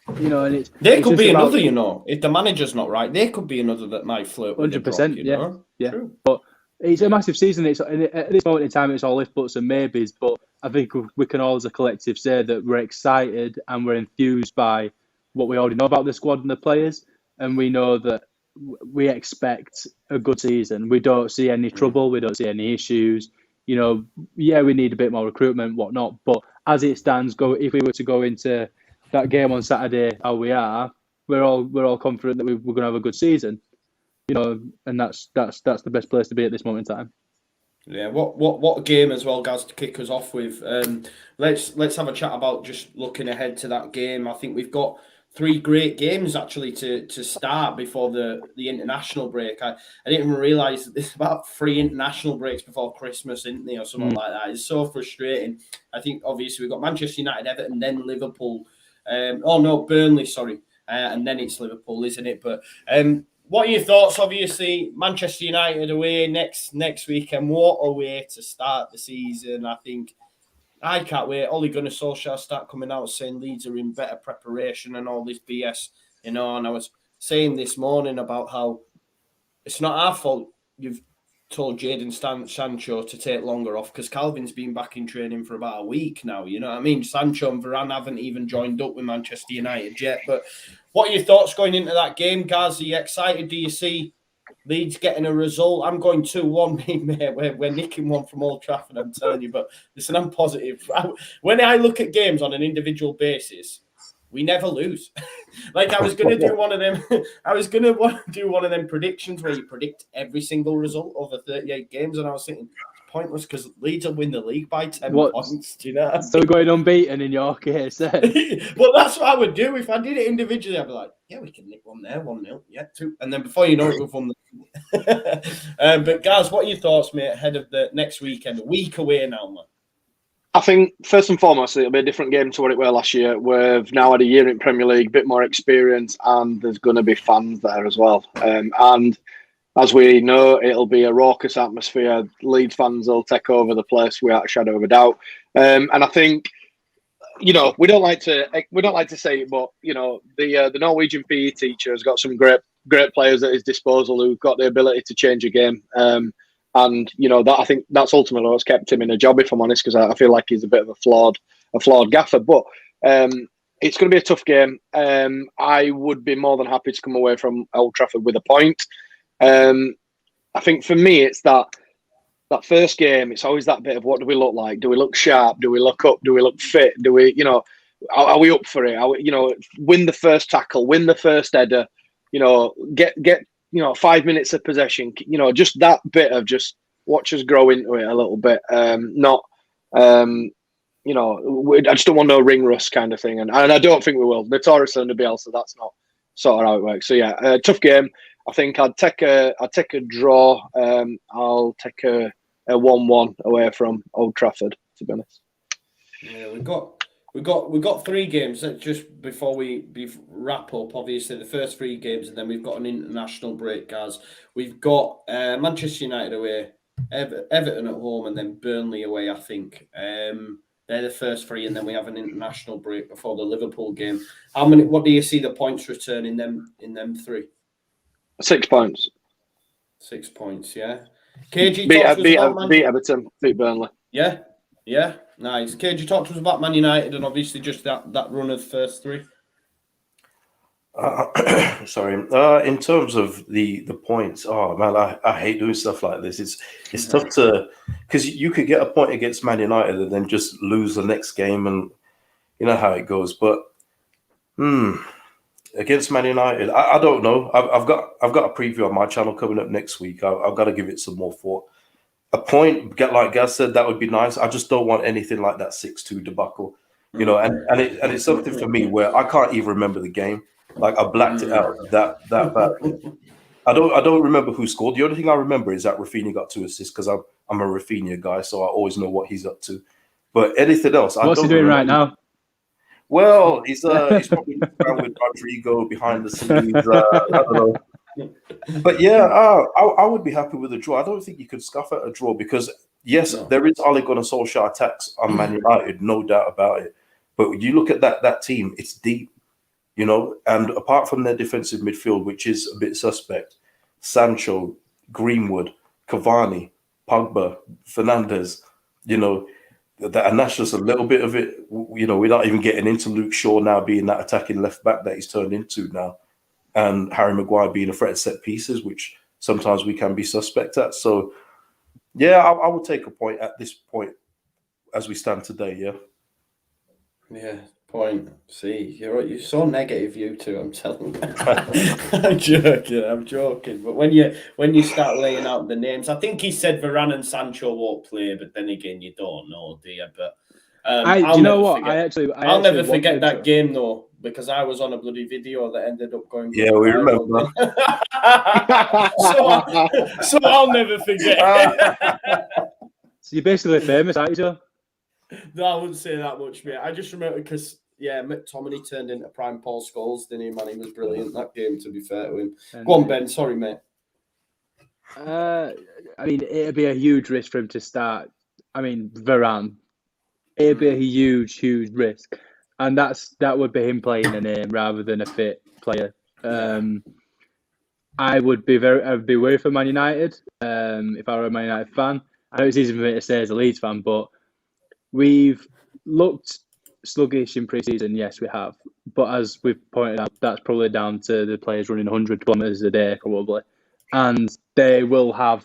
And they could be another, if the manager's not right, they could be another that might flirt with 100%, yeah. True. But it's a massive season. At this moment in time, it's all if, buts and maybes. But I think we can all, as a collective, say that we're excited and we're enthused by what we already know about the squad and the players. And we know that we expect a good season. We don't see any trouble. We don't see any issues. We need a bit more recruitment, whatnot. But as it stands, if we were to go into that game on Saturday, how we are, we're all confident that we're going to have a good season. And that's the best place to be at this moment in time. Yeah, what game as well, guys, to kick us off with. Let's have a chat about just looking ahead to that game. I think we've got 3 great games actually to start before the international break. I didn't even realise that there's about 3 international breaks before Christmas, isn't there, or something like that. It's so frustrating. I think obviously we've got Manchester United, Everton, then Liverpool. Burnley, sorry. And then it's Liverpool, isn't it? But what are your thoughts? Obviously, Manchester United away next weekend. What a way to start the season. I think I can't wait. Ole Gunnar Solskjaer start coming out saying Leeds are in better preparation and all this BS, And I was saying this morning about how it's not our fault you've told Jadon Sancho to take longer off, because Calvin's been back in training for about a week now. You know what I mean? Sancho and Varane haven't even joined up with Manchester United yet. But what are your thoughts going into that game, guys? Are you excited? Do you see Leeds getting a result? I'm going 2-1, mate. We're nicking one from Old Trafford, I'm telling you. But listen, I'm positive. When I look at games on an individual basis, we never lose. Like I was going to do one of them. I was going to do one of them predictions where you predict every single result over 38 games, and I was thinking it's pointless because Leeds will win the league by 10 points. Do you know what I mean? So going unbeaten in your case, eh? Well, that's what I would do if I did it individually. I'd be like, yeah, we can nick one there, 1-0, yeah, 2, and then before you know it, we've won the. But guys, what are your thoughts, mate, ahead of the next weekend? A week away now, man. I think, first and foremost, it'll be a different game to what it were last year. We've now had a year in Premier League, a bit more experience, and there's going to be fans there as well. And as we know, it'll be a raucous atmosphere. Leeds fans will take over the place without a shadow of a doubt. And I think, we don't like to say it, but the Norwegian PE teacher has got some great players at his disposal who've got the ability to change a game. And that I think that's ultimately what's kept him in a job, if I'm honest, because I feel like he's a bit of a flawed gaffer. But it's going to be a tough game. I would be more than happy to come away from Old Trafford with a point. I think for me, it's that first game. It's always that bit of what do we look like? Do we look sharp? Do we look up? Do we look fit? Do we, are we up for it? Are we, win the first tackle, win the first header. Get 5 minutes of possession, just that bit of just watch us grow into it a little bit. I just don't want no ring rust kind of thing. And I don't think we will. Notoriously under Bielsa, that's not sort of how it works. So yeah, tough game. I think I'd take a draw. I'll take a 1-1 away from Old Trafford, to be honest. Yeah, We've got 3 games. Just before we wrap up, obviously the first 3 games, and then we've got an international break, guys. We've got Manchester United away, Everton at home, and then Burnley away. I think they're the first 3, and then we have an international break before the Liverpool game. What do you see the points return in them 3? 6 points. 6 points, yeah. KG beat Everton, beat Burnley. Yeah. Yeah, nice. Kagey, talk to us about Man United and obviously just that run of first three. Sorry. In terms of the points, oh man, I hate doing stuff like this. It's tough to, because you could get a point against Man United and then just lose the next game, and you know how it goes. But against Man United, I don't know. I've got a preview on my channel coming up next week. I've got to give it some more thought. A point, like Gaz said, that would be nice. I just don't want anything like that 6-2 debacle, you know. And it's something for me where I can't even remember the game. Like I blacked it out that bad. I don't remember who scored. The only thing I remember is that Rafinha got 2 assists because I'm a Rafinha guy, so I always know what he's up to. But anything else, what's he doing right now? Well, he's probably around with Rodrigo behind the scenes. I don't know. But yeah, I would be happy with a draw. I don't think you could scoff at a draw because yes, there is Ole Gunnar Solskjaer attacks on Man United, no doubt about it. But when you look at that team, it's deep, you know. And apart from their defensive midfield, which is a bit suspect, Sancho, Greenwood, Cavani, Pogba, Fernandes, you know, and that's just a little bit of it. You know, we're not even getting into Luke Shaw now being that attacking left back that he's turned into now. And Harry Maguire being a threat at set pieces, which sometimes we can be suspect at. So, yeah, I would take a point at this point as we stand today, yeah. Yeah, point. See, you're so negative, you two, I'm telling you. I'm joking. But when you start laying out the names, I think he said Varane and Sancho won't play, but then again, you don't know, do you? But you know what? I'll never forget that game though, because I was on a bloody video that ended up going. Yeah, we remember. so I'll never forget. So you're basically famous, aren't you, Joe? No, I wouldn't say that much, mate. I just remember because McTominay turned into prime Paul Scholes, didn't he? Man, he was brilliant that game. To be fair to him. Go on, Ben. Sorry, mate. I mean, it'd be a huge risk for him to start. I mean, Varane. It'd be a huge risk, and that would be him playing a name rather than a fit player. I would be worried for Man United if I were a Man United fan. I know it's easy for me to say as a Leeds fan, but we've looked sluggish in pre-season. Yes, we have, but as we've pointed out, that's probably down to the players running 100 kilometers a day, probably, and they will have,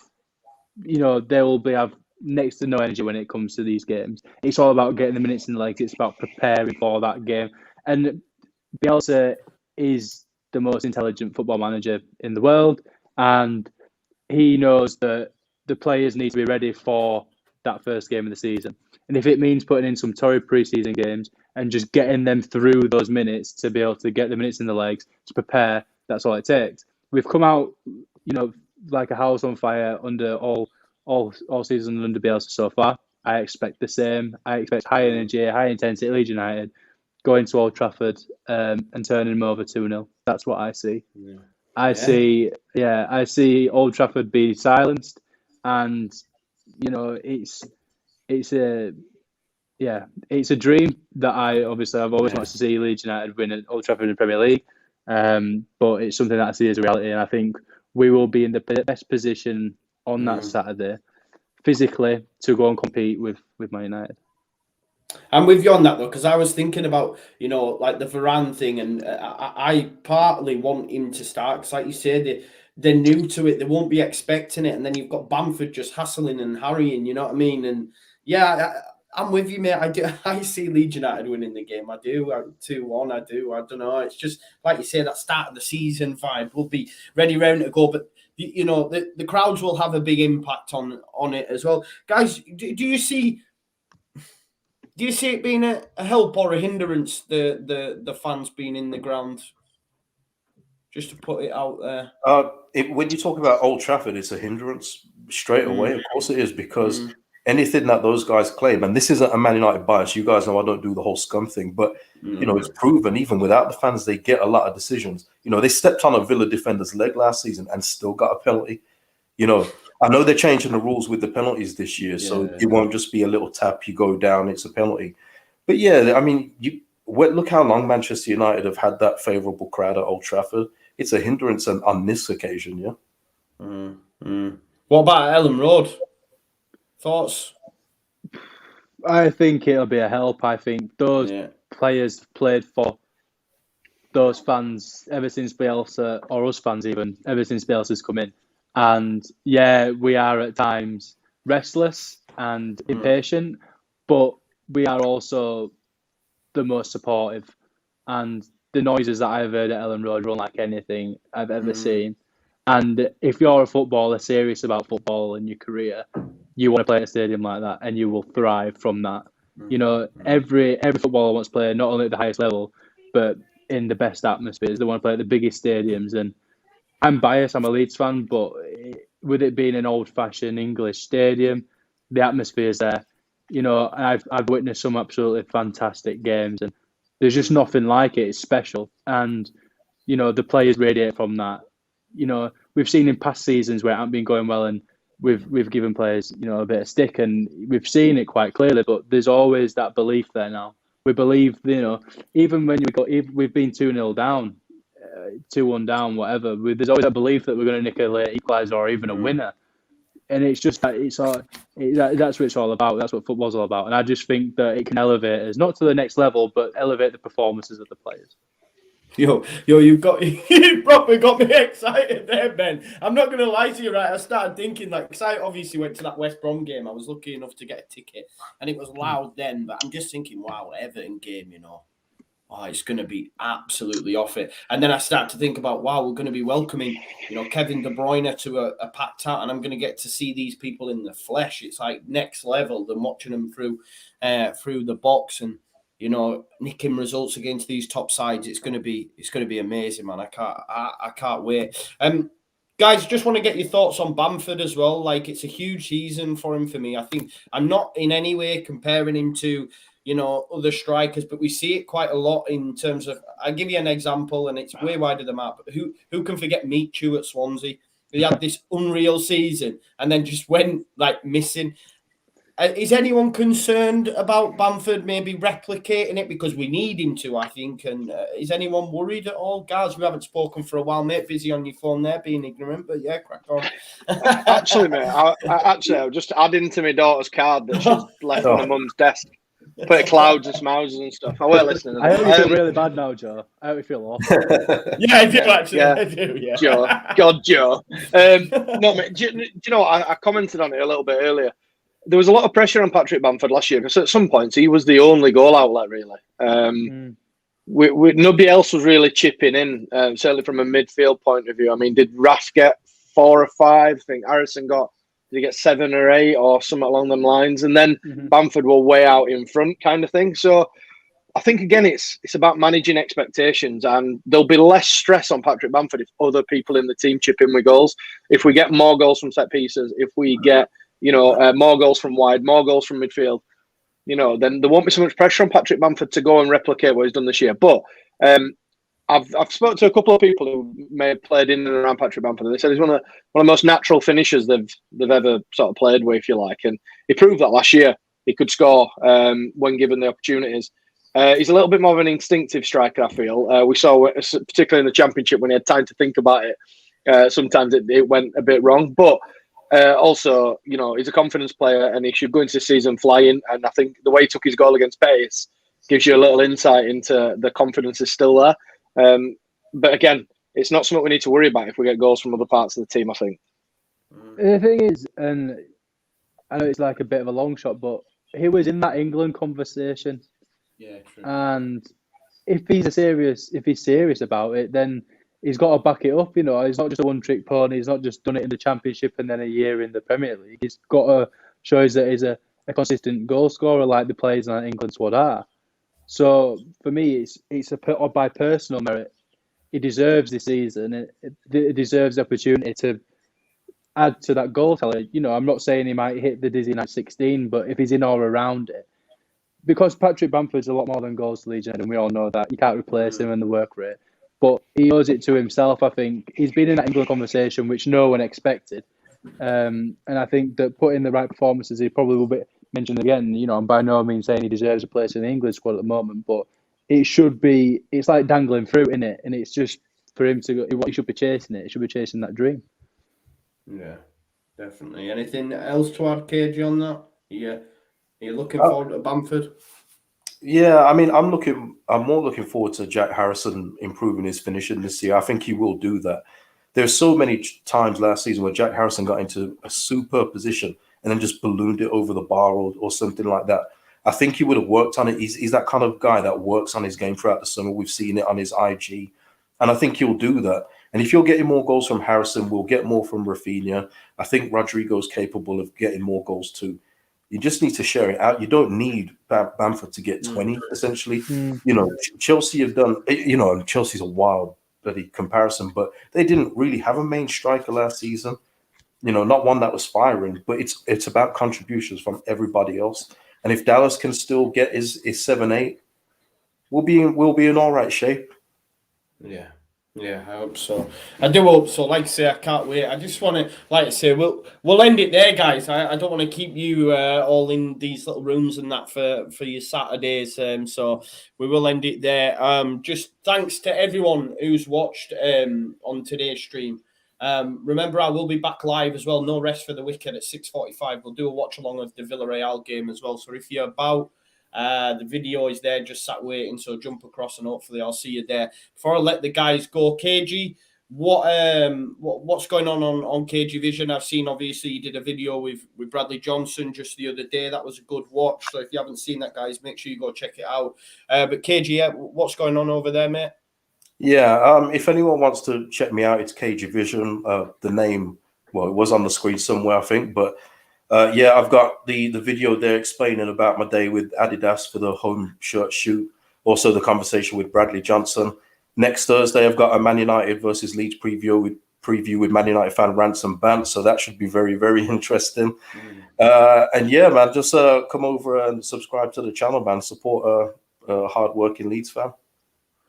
have next to no energy when it comes to these games. It's all about getting the minutes in the legs. It's about preparing for that game. And Bielsa is the most intelligent football manager in the world, and he knows that the players need to be ready for that first game of the season. And if it means putting in some torrid pre-season games and just getting them through those minutes to be able to get the minutes in the legs to prepare, that's all it takes. We've come out, like a house on fire under all season under Bielsa so far. I expect the same. I expect high energy, high intensity Leeds United going to Old Trafford and turning them over 2-0. That's what I see. Yeah. I see Old Trafford be silenced, and it's a dream that I've always wanted to see Leeds United win at Old Trafford in the Premier League. But it's something that I see as a reality, and I think we will be in the best position on that Saturday, physically, to go and compete with Man United. I'm with you on that though, because I was thinking about like the Varane thing, and I partly want him to start because, like you say, they're new to it, they won't be expecting it, and then you've got Bamford just hassling and harrying. You know what I mean? And yeah, I'm with you, mate. I see Leeds United winning the game. I do 2-1. I do. I don't know. It's just like you say, that start of the season vibe. We'll be ready, round to go, but. The crowds will have a big impact on it as well, guys. Do you see it being a help or a hindrance? The fans being in the ground, just to put it out there. When you talk about Old Trafford, it's a hindrance straight away. Of course, it is, because anything that those guys claim, and this isn't a Man United bias. You guys know I don't do the whole scum thing, but it's proven even without the fans, they get a lot of decisions. They stepped on a Villa defender's leg last season and still got a penalty. I know they're changing the rules with the penalties this year, so it won't just be a little tap, you go down, it's a penalty. But yeah, I mean, look how long Manchester United have had that favourable crowd at Old Trafford. It's a hindrance on this occasion, yeah. What about Ellen Road? Thoughts? I think it'll be a help. I think those players played for those fans ever since Bielsa, or us fans even, ever since Bielsa's come in. And yeah, we are at times restless and impatient, but we are also the most supportive. And the noises that I've heard at Ellen Road are unlike anything I've ever seen. And if you're a footballer serious about football in your career, you want to play in a stadium like that, and you will thrive from that. You know, every footballer wants to play not only at the highest level, but in the best atmospheres. They want to play at the biggest stadiums. And I'm biased. I'm a Leeds fan, but with it being an old-fashioned English stadium, the atmosphere's there. You know, I've witnessed some absolutely fantastic games, and there's just nothing like it. It's special, and you know the players radiate from that. You know, we've seen in past seasons where it hasn't been going well, and we've given players, you know, a bit of stick, and we've seen it quite clearly. But there's always that belief there now. We believe, you know, even when we've been 2-0 down, 2-1 down, whatever. There's always a belief that we're going to nick a late equaliser or even a winner, and it's just that that's what it's all about. That's what football's all about, and I just think that it can elevate us not to the next level, but elevate the performances of the players. Yo, you probably got me excited there, Ben. I'm not going to lie to you, right? I started thinking that, because I obviously went to that West Brom game. I was lucky enough to get a ticket, and it was loud then, but I'm just thinking, wow, Everton game, you know. Oh, it's going to be absolutely off it. And then I start to think about, wow, we're going to be welcoming, you know, Kevin De Bruyne to a packed out, and I'm going to get to see these people in the flesh. It's like next level than watching them through the box, and you know, nicking results against these top sides. It's going to be amazing, man. I can't wait. Guys, just want to get your thoughts on Bamford as well. Like, it's a huge season for him for me. I think I'm not in any way comparing him to, you know, other strikers, but we see it quite a lot in terms of, I'll give you an example, and it's way wider than that, but who can forget Michu at Swansea? He had this unreal season and then just went, like, missing. Is anyone concerned about Bamford maybe replicating it? Because we need him to, I think. And is anyone worried at all? Guys, we haven't spoken for a while, mate. Busy on your phone there, being ignorant. But yeah, crack on. Actually, mate, I was just adding to my daughter's card that she's left on her mum's desk. Put it clouds and smiles and stuff. I weren't listening. I hope you feel really bad now, Joe. I hope you feel awful. Yeah, I do actually. Yeah. I do. Yeah, Joe. God, Joe. No, mate. Do you know what? I commented on it a little bit earlier. There was a lot of pressure on Patrick Bamford last year because at some points he was the only goal outlet, really. Nobody else was really chipping in, certainly from a midfield point of view. I mean, did Raf get 4 or 5? I think Harrison did he get 7 or 8 or something along them lines? And then Bamford will way out in front kind of thing. So I think, again, it's about managing expectations, and there'll be less stress on Patrick Bamford if other people in the team chip in with goals. If we get more goals from set pieces, if we get more goals from wide, more goals from midfield, then there won't be so much pressure on Patrick Bamford to go and replicate what he's done this year. But I've spoken to a couple of people who may have played in and around Patrick Bamford, and they said he's one of the most natural finishers they've ever sort of played with, if you like. And he proved that last year. He could score when given the opportunities. He's a little bit more of an instinctive striker, I feel. We saw, particularly in the Championship, when he had time to think about it, sometimes it went a bit wrong. But also, he's a confidence player, and he should go into the season flying. And I think the way he took his goal against Pace gives you a little insight into the confidence is still there. But again, it's not something we need to worry about if we get goals from other parts of the team, I think. The thing is, and I know it's like a bit of a long shot, but he was in that England conversation. Yeah, true. And if he's serious about it, then he's got to back it up. He's not just a one-trick pony. He's not just done it in the Championship and then a year in the Premier League. He's got to show us that he's a consistent goal scorer like the players in England squad are. So for me, it's by personal merit. He deserves this season. It deserves the opportunity to add to that goal tally. I'm not saying he might hit the dizzy 16, but if he's in or around it, because Patrick Bamford's a lot more than goals to Leeds United, and we all know that. You can't replace him in the work rate. But he owes it to himself, I think. He's been in that England conversation, which no one expected. And I think that putting the right performances, he probably will be mentioned again. I'm by no means saying he deserves a place in the England squad at the moment, but it's like dangling fruit, isn't it? And it's just for him to go, he should be chasing it. He should be chasing that dream. Yeah, definitely. Anything else to add, Kagey, on that? Yeah. Are you looking forward to Bamford? Yeah, I mean, I'm more looking forward to Jack Harrison improving his finishing this year. I think he will do that. There's so many times last season where Jack Harrison got into a superb position and then just ballooned it over the bar or something like that. I think he would have worked on it. He's that kind of guy that works on his game throughout the summer. We've seen it on his IG. And I think he'll do that. And if you're getting more goals from Harrison, we'll get more from Rafinha. I think Rodrigo's capable of getting more goals too. You just need to share it out. You don't need Bamford to get 20, essentially. You know, Chelsea have done, you know, and Chelsea's a wild bloody comparison, but they didn't really have a main striker last season. You know, not one that was firing, but it's about contributions from everybody else. And if Dallas can still get his 7-8, we'll be in all right shape. Yeah, I hope so. I do hope so. Like I say, I can't wait. I just want to, like I say, we'll end it there, guys. I don't want to keep you all in these little rooms and that for your Saturdays. So we will end it there. Just thanks to everyone who's watched on today's stream. Remember, I will be back live as well. No rest for the wicked at 6:45. We'll do a watch along of the Villarreal game as well. So if you're about. The video is there, just sat waiting. So jump across and hopefully I'll see you there. Before I let the guys go, Kagey, what's going on Kagey Vision? I've seen obviously you did a video with Bradley Johnson just the other day. That was a good watch. So if you haven't seen that, guys, make sure you go check it out. But Kagey, what's going on over there, mate? Yeah, if anyone wants to check me out, it's Kagey Vision. The name, well, it was on the screen somewhere, I think, but. Yeah, I've got the video there explaining about my day with Adidas for the home shirt shoot. Also, the conversation with Bradley Johnson. Next Thursday, I've got a Man United versus Leeds preview with Man United fan Ransom Bant. So that should be very, very interesting. And yeah, man, just come over and subscribe to the channel, man. Support a hardworking Leeds fan.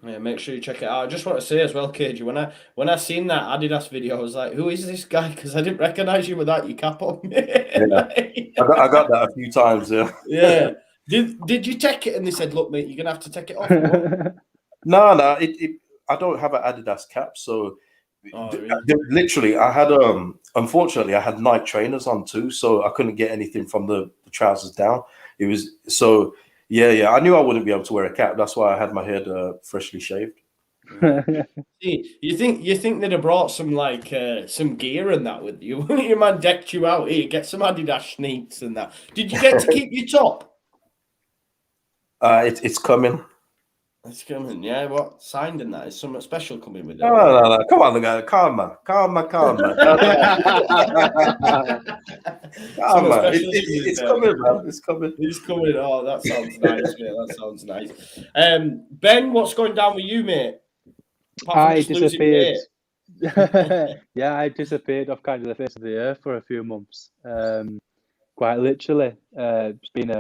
Yeah, make sure you check it out. I just want to say as well, Kagey, when I seen that Adidas video, I was like, "Who is this guy?" Because I didn't recognize you without your cap on. Yeah. I got that a few times. Yeah. Yeah. Did you take it? And they said, "Look, mate, you're gonna have to take it off." No. I don't have an Adidas cap, so literally, I had unfortunately, I had Nike trainers on too, so I couldn't get anything from the trousers down. It was so. Yeah. I knew I wouldn't be able to wear a cap. That's why I had my head freshly shaved. See, you think they'd have brought some some gear and that with you? Your man decked you out here. Get some Adidas sneaks and that. Did you get to keep your top? It's coming. It's coming. Yeah, what signed in that? Is something special coming with it? No. Come on, guy. Calm, man. It's coming, man. It's coming. It's coming. Oh, that sounds nice, mate. That sounds nice. Ben, what's going down with you, mate? I disappeared. Yeah, I disappeared off kind of the face of the earth for a few months. Quite literally. It's been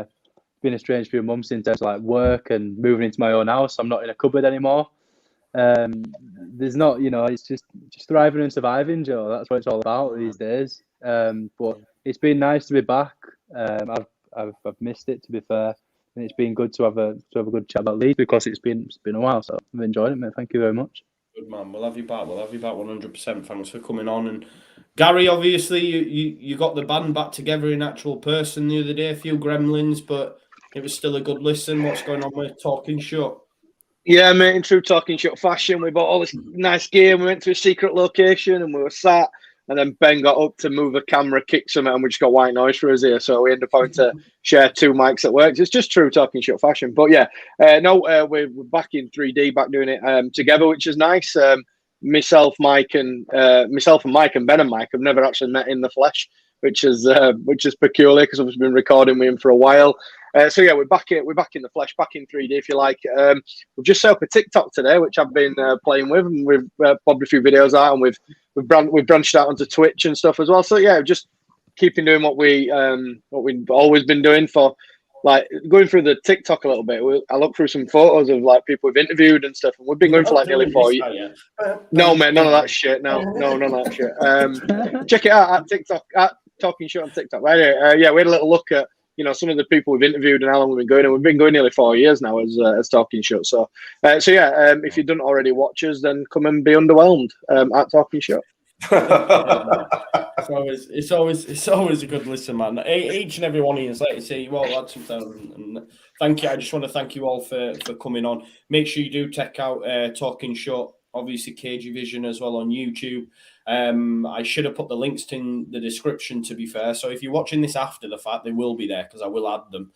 a strange few months in terms of like work and moving into my own house. I'm not in a cupboard anymore. There's not, it's just thriving and surviving, Joe. That's what it's all about these days. But it's been nice to be back. I've missed it, to be fair, and it's been good to have a good chat about Leeds because it's been a while. So I've enjoyed it, mate. Thank you very much. Good man. We'll have you back. 100%. Thanks for coming on. And Gary, obviously, you got the band back together in actual person the other day. A few gremlins, but it was still a good listen. What's going on with Talking Shutt? Yeah, mate, in true Talking Shutt fashion, we bought all this nice gear. We went to a secret location and we were sat. And then Ben got up to move a camera, kick something, and we just got white noise for us here. So we ended up having to share two mics at work. It's just true Talking Shutt fashion. But yeah, we're back in 3D, back doing it together, which is nice. Myself and Mike and Ben and Mike have never actually met in the flesh, which is peculiar because I've been recording with him for a while. So yeah, we're back in the flesh, back in 3D, if you like. We've just set up a TikTok today, which I've been playing with, and we've popped a few videos out, and we've branched out onto Twitch and stuff as well. So yeah, just keeping doing what we've always been doing for, like, going through the TikTok a little bit. I looked through some photos of like people we've interviewed and stuff, and we've been going for like nearly 4 years. No, man, none of that shit. No, none of that shit. Check it out at TikTok, at Talking Shutt on TikTok. Right, yeah, we had a little look at some of the people we've interviewed and how long we've been going, and we've been going nearly 4 years now as Talking Shutt. So yeah, if you don't already watch us, then come and be underwhelmed at Talking Shutt. It's always a good listen, man. Each and every one of you is like you say, you all had something. And thank you. I just want to thank you all for coming on. Make sure you do check out Talking Shutt, obviously Kagey Vision as well on YouTube. I should have put the links in the description, to be fair. So if you're watching this after the fact, they will be there because I will add them.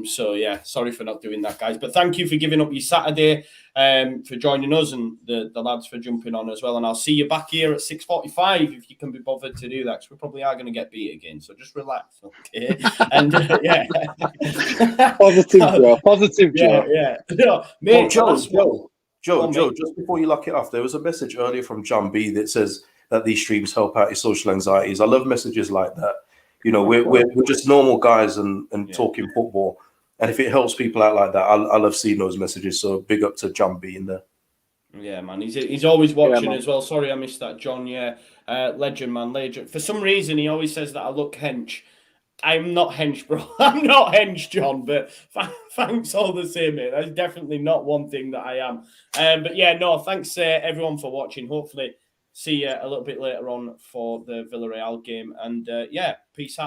So yeah, sorry for not doing that, guys. But thank you for giving up your Saturday, for joining us, and the lads for jumping on as well. And I'll see you back here at 6:45 if you can be bothered to do that, because we probably are going to get beat again. So just relax, okay? And yeah, Positive, Joe. Yeah. No, mate, Joe, just before you lock it off, there was a message earlier from John B that says that these streams help out your social anxieties. I love messages like that. You know, we're just normal guys and talking football. And if it helps people out like that, I love seeing those messages. So big up to John B in there. Yeah, man. He's always watching as well. Sorry I missed that, John. Yeah. Legend, man. Legend. For some reason, he always says that I look hench. I'm not hench, bro. I'm not hench, John, but thanks all the same, mate. That's definitely not one thing that I am. But yeah, no, thanks everyone for watching. Hopefully see you a little bit later on for the Villarreal game. And yeah, peace out.